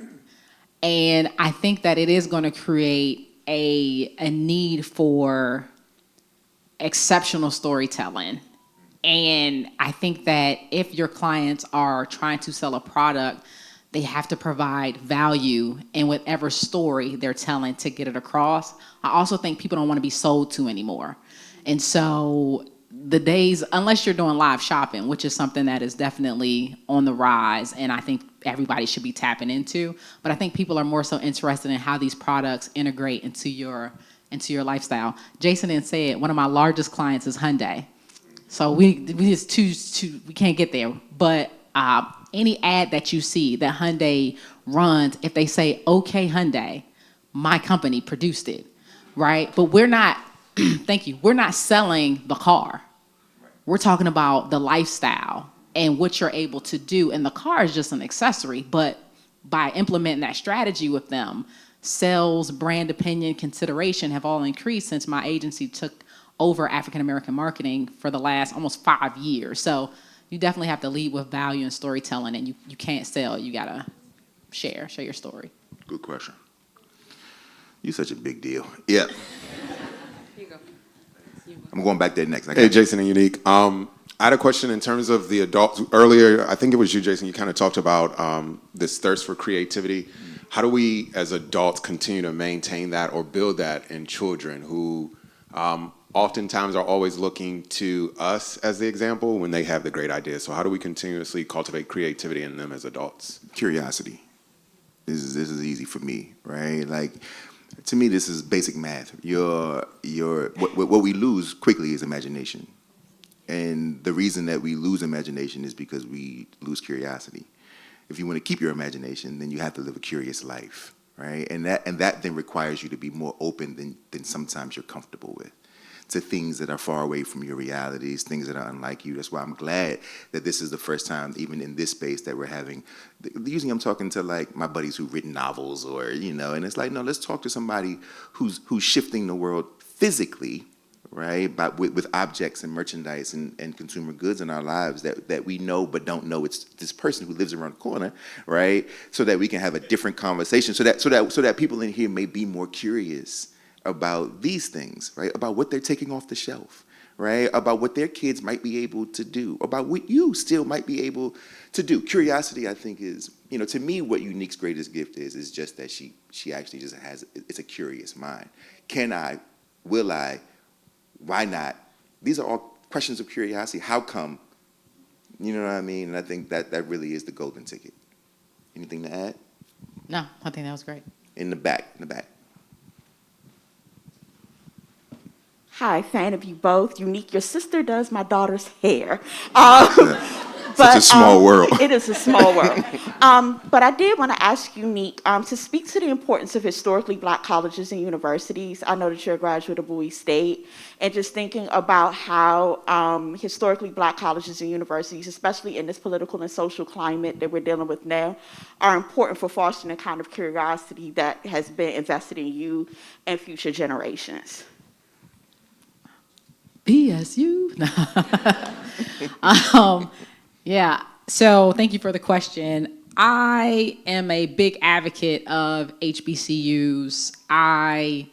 And I think that it is going to create a need for exceptional storytelling. And I think that if your clients are trying to sell a product, they have to provide value in whatever story they're telling to get it across. I also think people don't want to be sold to anymore. And so the days, unless you're doing live shopping, which is something that is definitely on the rise, and I think everybody should be tapping into, but I think people are more so interested in how these products integrate into your lifestyle. Jason didn't say it. One of my largest clients is Hyundai. So we just we can't get there. But any ad that you see that Hyundai runs, if they say, okay, Hyundai, my company produced it, right? But we're not, thank you, we're not selling the car. We're talking about the lifestyle and what you're able to do. And the car is just an accessory. But by implementing that strategy with them, sales, brand opinion, consideration have all increased since my agency took over African American marketing for the last almost 5 years. So you definitely have to lead with value and storytelling, and you can't sell. You gotta share your story. Good question. You're such a big deal. Yeah. Here you go. I'm going back there next. Hey, Jason and Eunique. I had a question in terms of the adults. Earlier, I think it was you, Jason, you kind of talked about this thirst for creativity. How do we, as adults, continue to maintain that or build that in children who oftentimes are always looking to us as the example when they have the great ideas? So how do we continuously cultivate creativity in them as adults? Curiosity. This is easy for me, right? Like, to me, this is basic math. What we lose quickly is imagination. And the reason that we lose imagination is because we lose curiosity. If you want to keep your imagination, then you have to live a curious life, right? And that then requires you to be more open than sometimes you're comfortable with, to things that are far away from your realities, things that are unlike you. That's why I'm glad that this is the first time, even in this space, that we're having. Usually I'm talking to like my buddies who've written novels or, and it's like, no, let's talk to somebody who's shifting the world physically, right, with objects and merchandise and consumer goods in our lives that we know but don't know it's this person who lives around the corner, right, so that we can have a different conversation, so that people in here may be more curious about these things, right, about what they're taking off the shelf, right, about what their kids might be able to do, about what you still might be able to do. Curiosity, I think, is, to me, what Eunique's greatest gift is just that she actually just it's a curious mind. Can I? Will I? Why not? These are all questions of curiosity. How come? You know what I mean? And I think that really is the golden ticket. Anything to add? No, I think that was great. In the back. Hi, fan of you both. Eunique, your sister does my daughter's hair. Such a small world. It is a small world. But I did want to ask Eunique to speak to the importance of historically Black colleges and universities. I know that you're a graduate of Bowie State, and just thinking about how historically Black colleges and universities, especially in this political and social climate that we're dealing with now, are important for fostering the kind of curiosity that has been invested in you and future generations. BSU. Yeah, so thank you for the question. I am a big advocate of HBCUs. I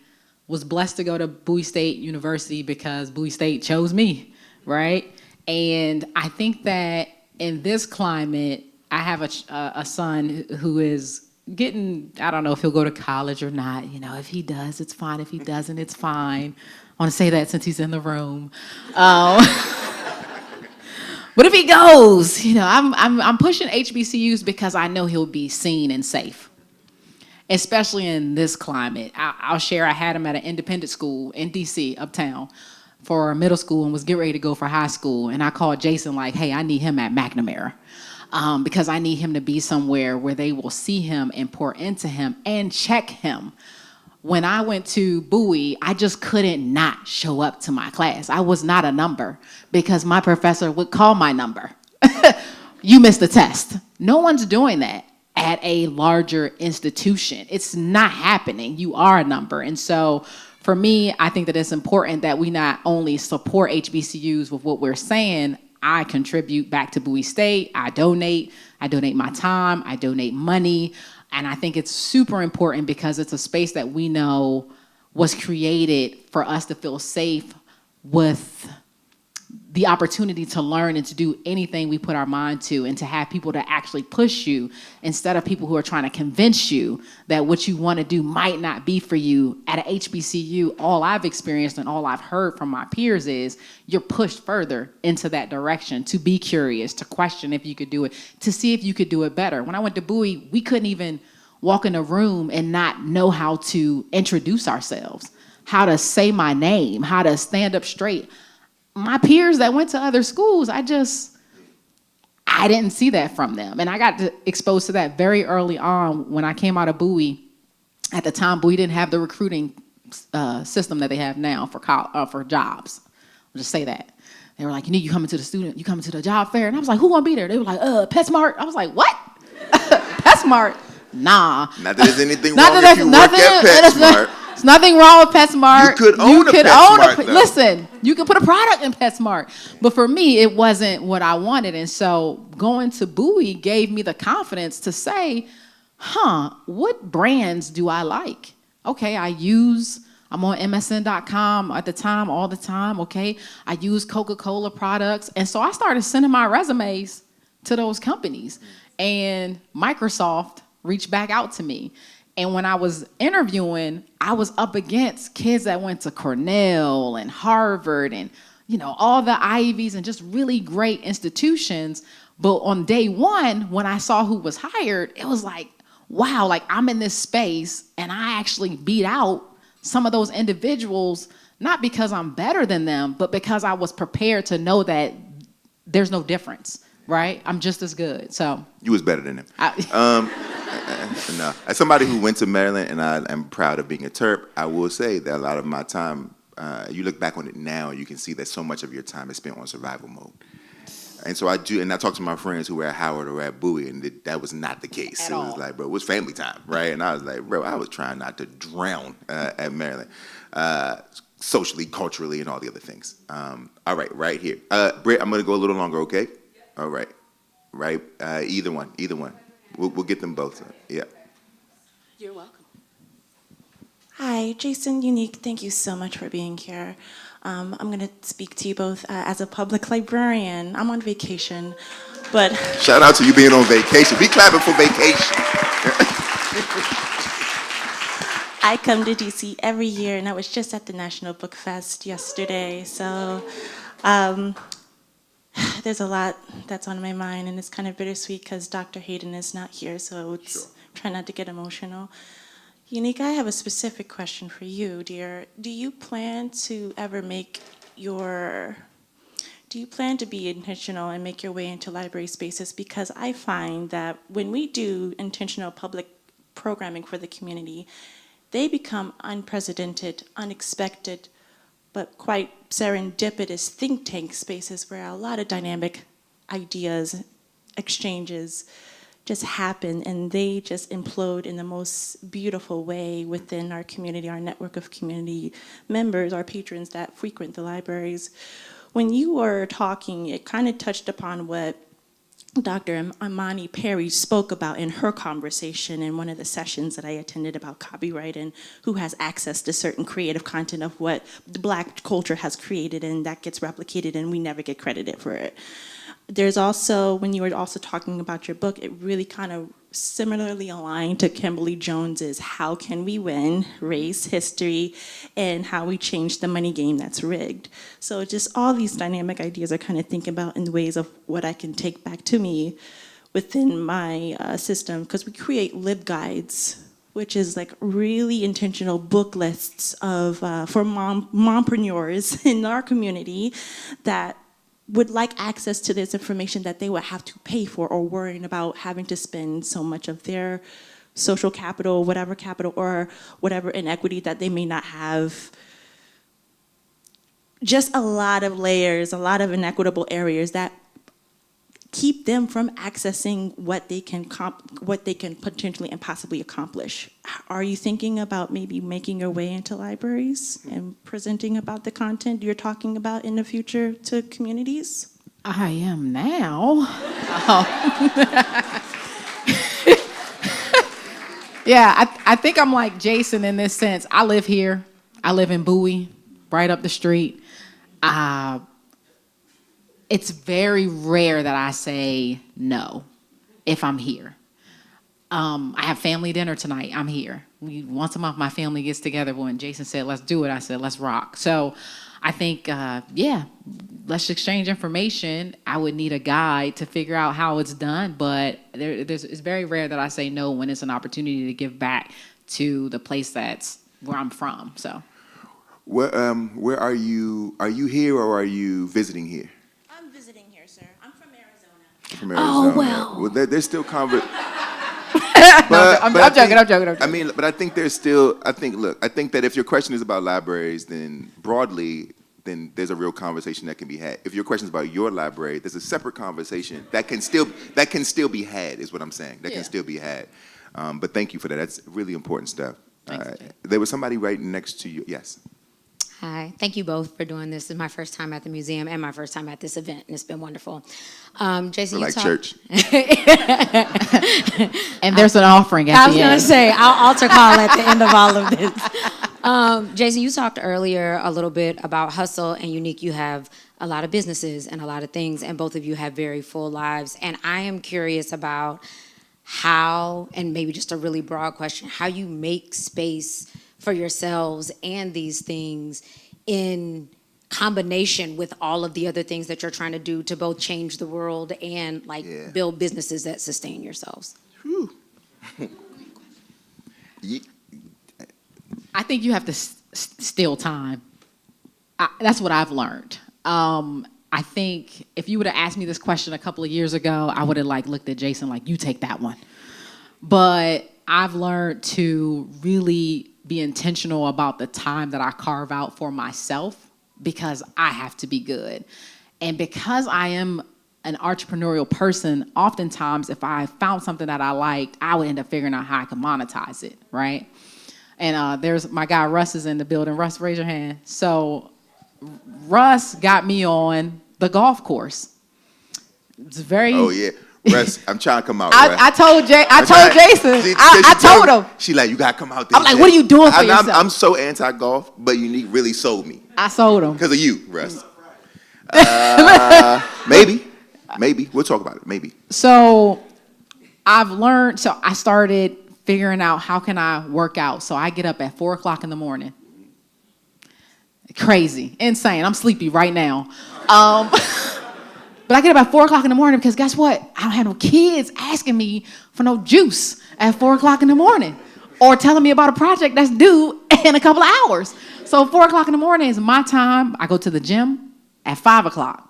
was blessed to go to Bowie State University because Bowie State chose me, right? And I think that in this climate, I have a son who is getting, I don't know if he'll go to college or not. If he does, it's fine. If he doesn't, it's fine. I want to say that since he's in the room. But if he goes, I'm pushing HBCUs because I know he'll be seen and safe, especially in this climate. I'll share, I had him at an independent school in DC, uptown, for middle school and was getting ready to go for high school. And I called Jason like, hey, I need him at McNamara because I need him to be somewhere where they will see him and pour into him and check him. When I went to Bowie, I just couldn't not show up to my class. I was not a number because my professor would call my number. You missed the test. No one's doing that at a larger institution. It's not happening. You are a number. And so for me, I think that it's important that we not only support HBCUs with what we're saying. I contribute back to Bowie State. I donate my time. I donate money. And I think it's super important because it's a space that we know was created for us to feel safe with the opportunity to learn and to do anything we put our mind to, and to have people to actually push you instead of people who are trying to convince you that what you want to do might not be for you. At a HBCU, all I've experienced and all I've heard from my peers is you're pushed further into that direction, to be curious, to question if you could do it, to see if you could do it better. When I went to Bowie, we couldn't even walk in a room and not know how to introduce ourselves, how to say my name, how to stand up straight. My peers that went to other schools, I didn't see that from them. And I got exposed to that very early on when I came out of Bowie. At the time, Bowie didn't have the recruiting system that they have now for jobs. I'll just say that. They were like, you coming to the job fair? And I was like, who gonna be there? They were like, PetSmart. I was like, what? PetSmart? Nah. Not that there's anything wrong if you work at PetSmart. There's nothing wrong with PetSmart. You could own a PetSmart. Listen, you could put a product in PetSmart. But for me, it wasn't what I wanted. And so going to Bowie gave me the confidence to say, what brands do I like? Okay, I use I'm on MSN.com at the time, all the time, okay? I use Coca-Cola products. And so I started sending my resumes to those companies. And Microsoft reached back out to me. And when I was interviewing, I was up against kids that went to Cornell and Harvard and, all the Ivies and just really great institutions. But on day one, when I saw who was hired, it was like, wow, like I'm in this space and I actually beat out some of those individuals, not because I'm better than them, but because I was prepared to know that there's no difference, right? I'm just as good, so. You was better than him. No. As somebody who went to Maryland, and I am proud of being a Terp, I will say that a lot of my time, you look back on it now, you can see that so much of your time is spent on survival mode. And so I talk to my friends who were at Howard or at Bowie, and that was not the case. It was like, bro, it was family time, right? And I was like, bro, I was trying not to drown at Maryland, socially, culturally, and all the other things. All right here. Britt, I'm going to go a little longer, okay? All right. Right? Either one. We'll get them both. Yeah. You're welcome. Hi, Jason, Eunique, thank you so much for being here. I'm going to speak to you both as a public librarian. I'm on vacation, but... Shout out to you being on vacation. Be clapping for vacation. I come to DC every year, and I was just at the National Book Fest yesterday, so there's a lot that's on my mind, and it's kind of bittersweet because Dr. Hayden is not here, so try not to get emotional. Eunique, I have a specific question for you, dear. Do you plan to be intentional and make your way into library spaces? Because I find that when we do intentional public programming for the community, they become unprecedented, unexpected, but quite serendipitous think tank spaces where a lot of dynamic ideas, exchanges, just happen, and they just implode in the most beautiful way within our community, our network of community members, our patrons that frequent the libraries. When you were talking, it kind of touched upon what Dr. Imani Perry spoke about in her conversation in one of the sessions that I attended about copyright and who has access to certain creative content of what the Black culture has created, and that gets replicated and we never get credited for it. There's also, when you were also talking about your book, it really kind of similarly aligned to Kimberly Jones's How Can We Win? Race, History, and How We Change the Money Game That's Rigged. So just all these dynamic ideas I kind of think about in the ways of what I can take back to me within my system, because we create LibGuides, which is like really intentional book lists of for mompreneurs in our community that would like access to this information that they would have to pay for, or worrying about having to spend so much of their social capital, or whatever inequity that they may not have. Just a lot of layers, a lot of inequitable areas that keep them from accessing what they can potentially and possibly accomplish. Are you thinking about maybe making your way into libraries and presenting about the content you're talking about in the future to communities? I am now. Yeah, I think I'm like Jason in this sense. I live here. I live in Bowie, right up the street. It's very rare that I say no if I'm here. I have family dinner tonight. I'm here. Once a month, my family gets together. When Jason said, let's do it, I said, let's rock. So I think, let's exchange information. I would need a guide to figure out how it's done, but it's very rare that I say no when it's an opportunity to give back to the place that's where I'm from. So, where are you? Are you here or are you visiting here? I'm visiting here, sir. I'm from Arizona. From Arizona. Oh, well. There's still I'm joking. I mean, but I think there's still, I think that if your question is about libraries, then broadly, then there's a real conversation that can be had. If your question is about your library, there's a separate conversation that can still be had, is what I'm saying. That can still be had. But thank you for that. That's really important stuff. Thanks, there was somebody right next to you. Yes. Hi, thank you both for doing this. This is my first time at the museum and my first time at this event, and it's been wonderful. Jason, Like church. And there's an offering at the end. I was going to say, I'll altar call at the end of all of this. Jason, you talked earlier a little bit about hustle, and Eunique, you have a lot of businesses and a lot of things, and both of you have very full lives. And I am curious about how, and maybe just a really broad question, how you make space for yourselves and these things in combination with all of the other things that you're trying to do to both change the world and build businesses that sustain yourselves. Whew. I think you have to steal time. That's what I've learned. I think if you would have asked me this question a couple of years ago, I would have looked at Jason like, you take that one. But I've learned to really be intentional about the time that I carve out for myself because I have to be good. And because I am an entrepreneurial person, oftentimes if I found something that I liked, I would end up figuring out how I could monetize it, right? And there's my guy Russ is in the building. Russ, raise your hand. So Russ got me on the golf course. It's very. Oh yeah, Russ, I'm trying to come out. I told Jason. I told him. She like, you gotta come out there. I'm like, what are you doing for yourself? I'm so anti-golf, but Eunique really sold me. I sold him because of you, Russ. Maybe we'll talk about it. Maybe. So I've learned. So I started figuring out how can I work out. So I get up at 4:00 in the morning. Crazy, insane. I'm sleepy right now. But I get up at 4:00 in the morning because guess what? I don't have no kids asking me for no juice at 4:00 in the morning or telling me about a project that's due in a couple of hours. So 4:00 in the morning is my time. I go to the gym at 5:00.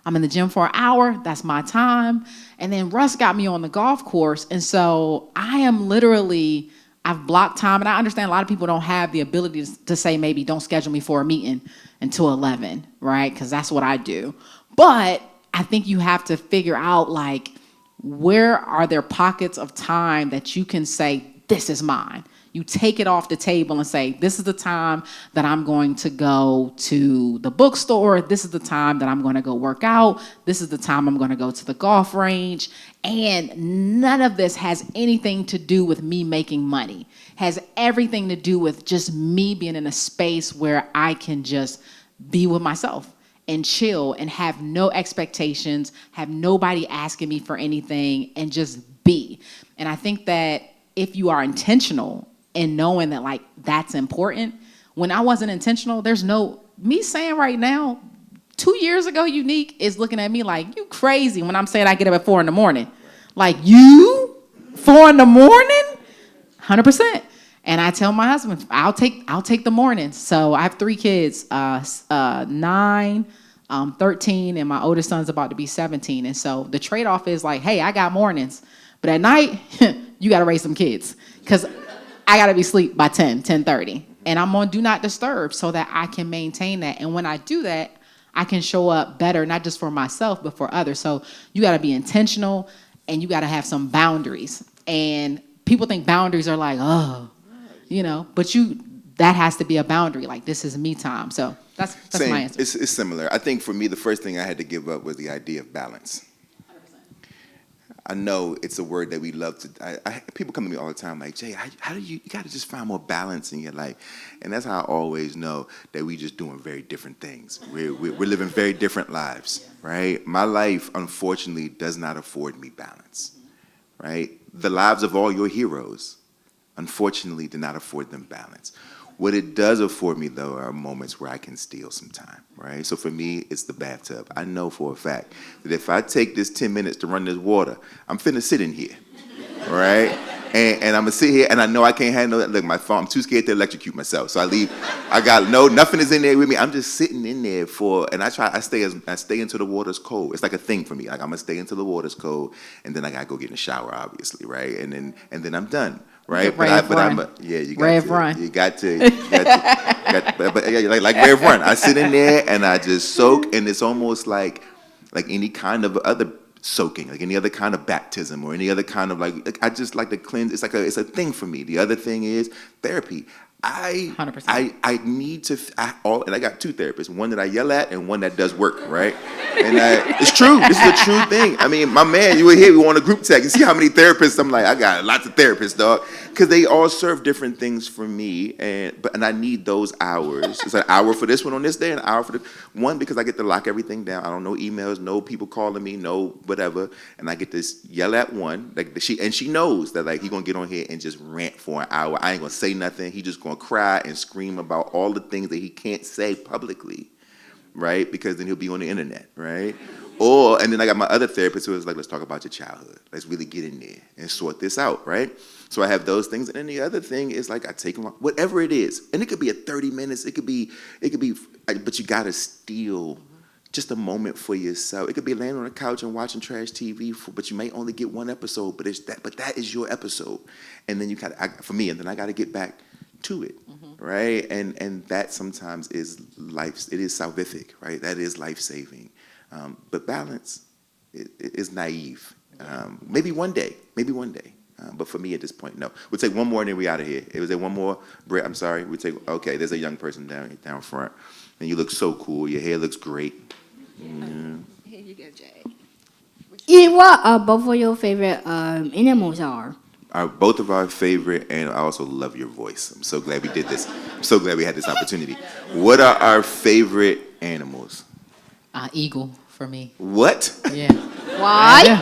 I'm in the gym for an hour. That's my time. And then Russ got me on the golf course. And so I am literally, I've blocked time. And I understand a lot of people don't have the ability to say maybe don't schedule me for a meeting until 11, right? Because that's what I do. But I think you have to figure out where are there pockets of time that you can say, this is mine. You take it off the table and say, this is the time that I'm going to go to the bookstore. This is the time that I'm going to go work out. This is the time I'm going to go to the golf range. And none of this has anything to do with me making money. Has everything to do with just me being in a space where I can just be with myself and chill and have no expectations, have nobody asking me for anything, and just be. And I think that if you are intentional in knowing that that's important, when I wasn't intentional, there's no, me saying right now, 2 years ago, Eunique is looking at me like, you crazy when I'm saying I get up at 4 in the morning. Like, you? 4 in the morning? 100%. And I tell my husband, I'll take the mornings. So I have 3 kids, 9, 13, and my oldest son's about to be 17. And so the trade-off is hey, I got mornings. But at night, you got to raise some kids. Because I got to be asleep by 10:30. And I'm on Do Not Disturb so that I can maintain that. And when I do that, I can show up better, not just for myself, but for others. So you got to be intentional, and you got to have some boundaries. And people think boundaries are but that has to be a boundary. This is me time. So that's my answer. It's similar. I think for me, the first thing I had to give up was the idea of balance. 100%. I know it's a word that we love to. People come to me all the time like, Jay, how do you got to just find more balance in your life? And that's how I always know that we just doing very different things. We're living very different lives, right? My life, unfortunately, does not afford me balance, right? The lives of all your heroes, unfortunately, did not afford them balance. What it does afford me, though, are moments where I can steal some time, right? So for me, it's the bathtub. I know for a fact that if I take this 10 minutes to run this water, I'm finna sit in here, right? And I'm gonna sit here, and I know I can't handle it. Look, my phone, I'm too scared to electrocute myself. So I leave. Nothing is in there with me. I'm just sitting in there I stay until the water's cold. It's like a thing for me. I'm gonna stay until the water's cold, and then I gotta go get in the shower, obviously, right? And then I'm done. Right, you got to. You got to. Like Rev Run. I sit in there and I just soak, and it's almost like any kind of other soaking, like any other kind of baptism or any other kind of I just like to cleanse. It's a thing for me. The other thing is therapy. 100%. I need to, and I got 2 therapists, one that I yell at and one that does work, right? And it's true. This is a true thing. I mean, my man, you were here, we were on a group text. You see how many therapists? I'm like, I got lots of therapists, dog. because they all serve different things for me, and I need those hours. It's an hour for this one on this day, and an hour for the one because I get to lock everything down. I don't know emails, no people calling me, no whatever, and I get to yell at one. Like she knows that like he gonna get on here and just rant for an hour. I ain't gonna say nothing. He just gonna cry and scream about all the things that he can't say publicly, right? Because then he'll be on the internet, right? And then I got my other therapist who was like, let's talk about your childhood. Let's really get in there and sort this out, right? So I have those things. And then the other thing is like I take them, whatever it is. And it could be 30 minutes. It could be, but you got to steal just a moment for yourself. It could be laying on the couch and watching trash TV, but you may only get one episode, but that is your episode. And then you got to, for me, and then I got to get back to it, right? And that sometimes is life. It is salvific, right? That is life-saving. But balance is naive. Maybe one day. But for me at this point, no. We'll take one more and then we out of here. Was there one more? Brett, I'm sorry. Okay, there's a young person down front. And you look so cool. Your hair looks great. Here you go, Jay. Yeah, what both of your favorite animals are? Both of our favorite, and I also love your voice. I'm so glad we did this. I'm so glad we had this opportunity. What are our favorite animals? Eagle for me. What? Yeah. Why?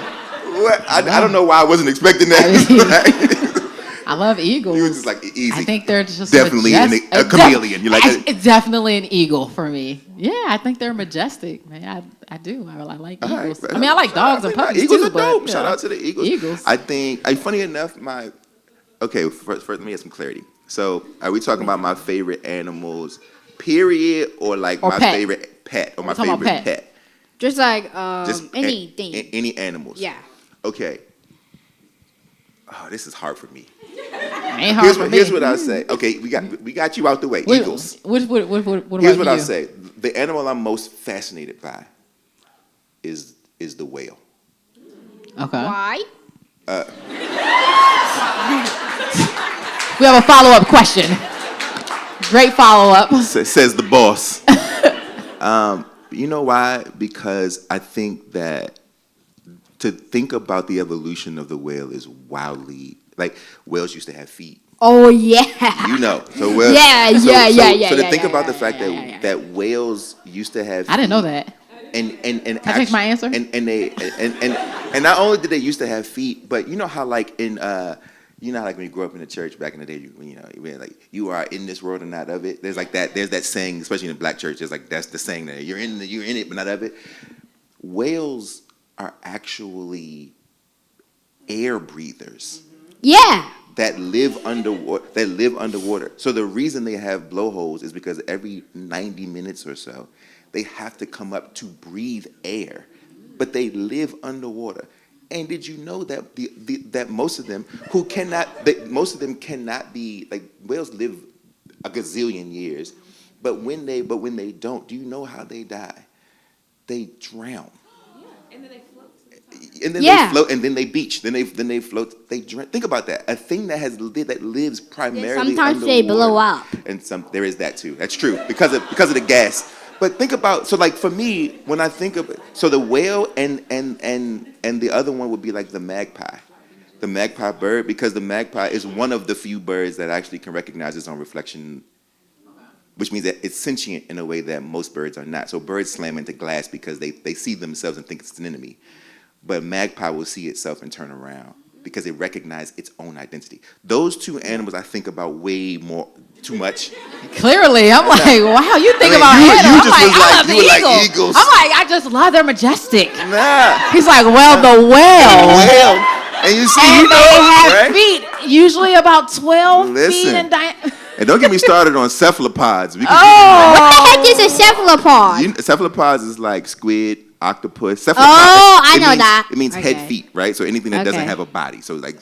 What? I don't know why I wasn't expecting that. I love eagles. You were just like easy. I think they're just definitely a chameleon. You like it's definitely an eagle for me. Yeah, I think they're majestic, man. I do. I like eagles. Right, I mean, I like dogs and puppies Eagles too, are dope. but Shout out to the Eagles. Eagles. I think. Funny enough, first let me get some clarity. So, are we talking about my favorite animals, period, or like my pet. favorite pet or my talking about favorite pet. pet? Just like Just anything. Any animals. Yeah. Okay. Oh, this is hard for me. Ain't hard for me. Here's what I say. Okay, we got you out the way. Eagles. What Here's what I I say. The animal I'm most fascinated by is the whale. Okay. Why? We have a follow-up question. Great follow-up. Says the boss. You know why? Because I think that to think about the evolution of the whale is wildly, like whales used to have feet. Oh yeah. You know. So whales, Yeah. So to think about the fact that whales used to have feet, I didn't know that. And Can I change my answer? And not only did they used to have feet, but you know how like in you know, like when you grew up in the church back in the day, you are in this world and not of it. There's like that. There's that saying, especially in the black church. There's like that's the saying that you're in it but not of it. Whales are actually air breathers. Yeah. That live underwater. So the reason they have blowholes is because every 90 minutes or so, they have to come up to breathe air, but they live underwater. And did you know that that most of them cannot be like whales live a gazillion years, but when they don't, do you know how they die? They drown. Yeah, and then they float. And then they float, and then they beach. Then they float. They drown. Think about that. A thing that lives primarily sometimes underwater. they blow up. And there is that too. That's true because of the gas. But think about, so like for me, when I think of it, so the whale and the other one would be like the magpie bird, because the magpie is one of the few birds that actually can recognize its own reflection, which means that it's sentient in a way that most birds are not. So birds slam into glass because they see themselves and think it's an enemy. But magpie will see itself and turn around because it recognizes its own identity. Those two animals I think about way more, too much. Clearly, I'm like, wow, you think about animals. I love eagles. I'm like, I just love they're majestic. Nah. He's like, well, the whale. And you see, and they have right? feet, usually about 12 feet in diameter. And don't get me started on cephalopods. What the heck is a cephalopod? Cephalopods is like squid, octopus. Cephalopod. I know that. It means head, feet, right? So anything that doesn't have a body. So like,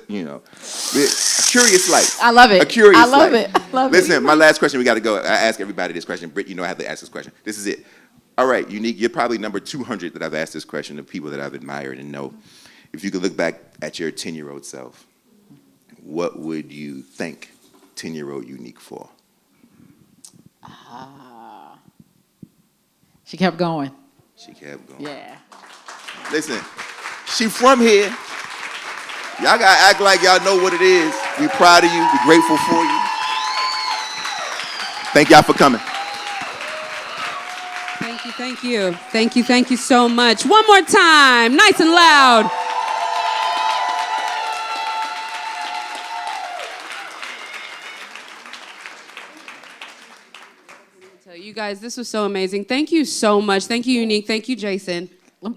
you know, a curious life. I love it. A curious life. I love it. Listen, my last question. We got to go. I ask everybody this question. Britt, you know I have to ask this question. This is it. All right, Eunique, you're probably number 200 that I've asked this question of people that I've admired and know. If you could look back at your 10-year-old self, what would you thank 10-year-old Eunique for? She kept going. She kept going. Yeah. Listen, she from here. Y'all gotta act like y'all know what it is. We proud of you. We're grateful for you. Thank y'all for coming. Thank you, thank you. Thank you, thank you so much. One more time, nice and loud. You guys, this was so amazing. Thank you so much. Thank you, Eunique. Thank you, Jason.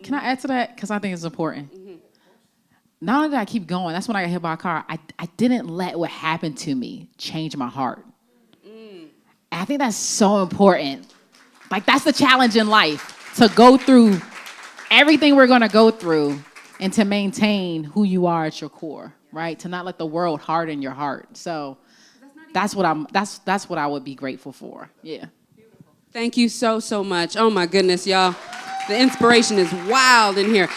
Can I add to that? Because I think it's important. Not only did I keep going, that's when I got hit by a car, I didn't let what happened to me change my heart. And I think that's so important. Like, that's the challenge in life, to go through everything we're going to go through and to maintain who you are at your core, right? To not let the world harden your heart. So that's what I would be grateful for. Yeah. Thank you so, so much. Oh my goodness, y'all. The inspiration is wild in here.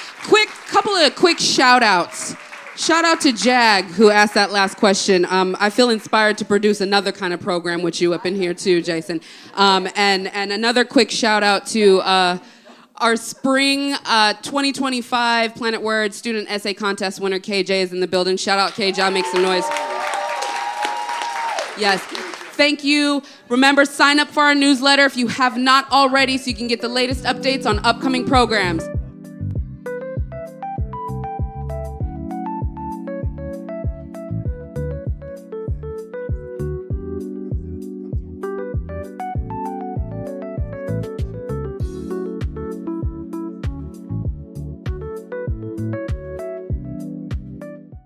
Couple of quick shout outs. Shout out to Jag, who asked that last question. I feel inspired to produce another kind of program with you up in here too, Jason. And another quick shout out to our spring 2025 Planet Word Student Essay Contest winner, KJ, is in the building. Shout out KJ, make some noise. Yes. Thank you. Remember, sign up for our newsletter if you have not already so you can get the latest updates on upcoming programs.